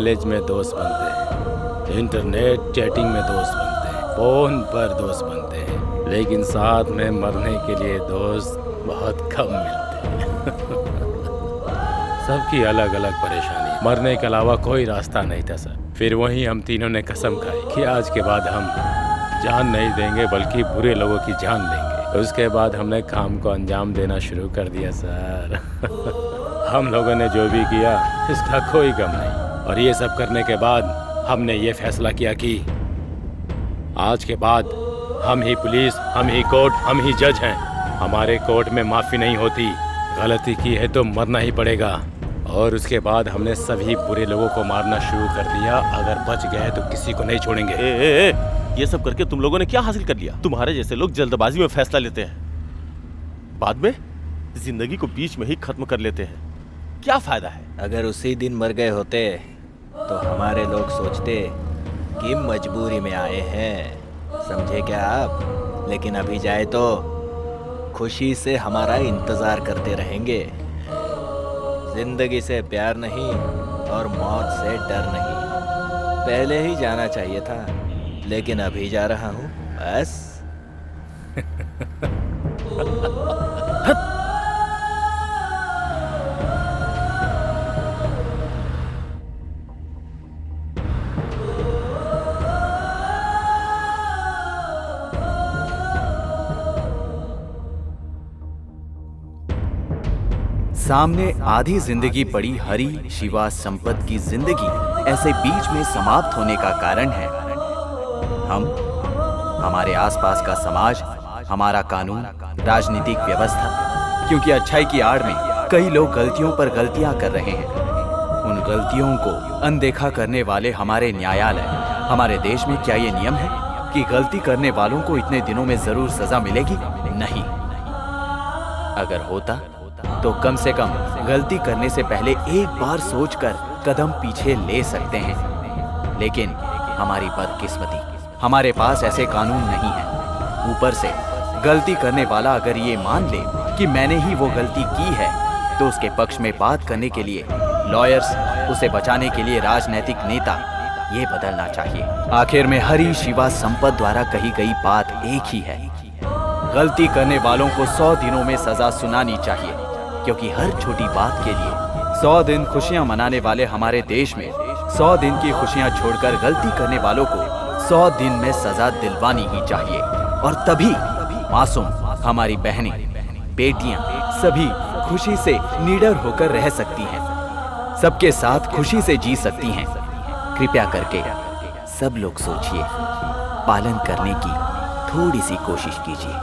कॉलेज में दोस्त बनते हैं, इंटरनेट चैटिंग में दोस्त बनते हैं, फोन पर दोस्त बनते हैं, लेकिन साथ में मरने के लिए दोस्त बहुत कम मिलते हैं। सबकी अलग अलग परेशानी, मरने के अलावा कोई रास्ता नहीं था सर। फिर वहीं हम तीनों ने कसम खाई कि आज के बाद हम जान नहीं देंगे बल्कि बुरे लोगों की जान लेंगे। उसके बाद हमने काम को अंजाम देना शुरू कर दिया सर। हम लोगों ने जो भी किया इसका कोई गम नहीं, और ये सब करने के बाद हमने ये फैसला किया कि आज के बाद हम ही पुलिस, हम ही कोर्ट, हम ही जज हैं। हमारे कोर्ट में माफी नहीं होती, गलती की है तो मरना ही पड़ेगा। और उसके बाद हमने सभी बुरे लोगों को मारना शुरू कर दिया, अगर बच गए तो किसी को नहीं छोड़ेंगे। ये सब करके तुम लोगों ने क्या हासिल कर लिया? तुम्हारे जैसे लोग जल्दबाजी में फैसला लेते हैं, बाद में जिंदगी को बीच में ही खत्म कर लेते हैं। क्या फायदा है? अगर उसी दिन मर गए होते तो हमारे लोग सोचते कि मजबूरी में आए हैं, समझे क्या आप? लेकिन अभी जाए तो खुशी से हमारा इंतजार करते रहेंगे। जिंदगी से प्यार नहीं और मौत से डर नहीं। पहले ही जाना चाहिए था, लेकिन अभी जा रहा हूँ बस। सामने आधी जिंदगी पड़ी हरी शिवा संपत की जिंदगी ऐसे बीच में समाप्त होने का कारण है हम, हमारे आसपास का समाज, हमारा कानून, राजनीतिक व्यवस्था। क्योंकि अच्छाई की आड़ में कई लोग गलतियों पर गलतियां कर रहे हैं। उन गलतियों को अनदेखा करने वाले हमारे न्यायालय। हमारे देश में क्या ये नियम है कि गलती करने वालों को इतने दिनों में जरूर सजा मिलेगी? नहीं। अगर होता तो कम से कम गलती करने से पहले एक बार सोचकर कदम पीछे ले सकते हैं। लेकिन हमारी बदकिस्मती, हमारे पास ऐसे कानून नहीं है। ऊपर से गलती करने वाला अगर ये मान ले कि मैंने ही वो गलती की है, तो उसके पक्ष में बात करने के लिए लॉयर्स, उसे बचाने के लिए राजनीतिक नेता, ये बदलना चाहिए। आखिर में हरी शिवा संपत द्वारा कही गई बात एक ही है, गलती करने वालों को 100 दिनों में सजा सुनानी चाहिए। क्योंकि हर छोटी बात के लिए 100 दिन खुशियां मनाने वाले हमारे देश में 100 दिन की खुशियां छोड़कर गलती करने वालों को 100 दिन में सजा दिलवानी ही चाहिए। और तभी मासूम, हमारी बहनें, बेटियां सभी खुशी से निडर होकर रह सकती हैं, सबके साथ खुशी से जी सकती हैं। कृपया करके सब लोग सोचिए, पालन करने की थोड़ी सी कोशिश कीजिए।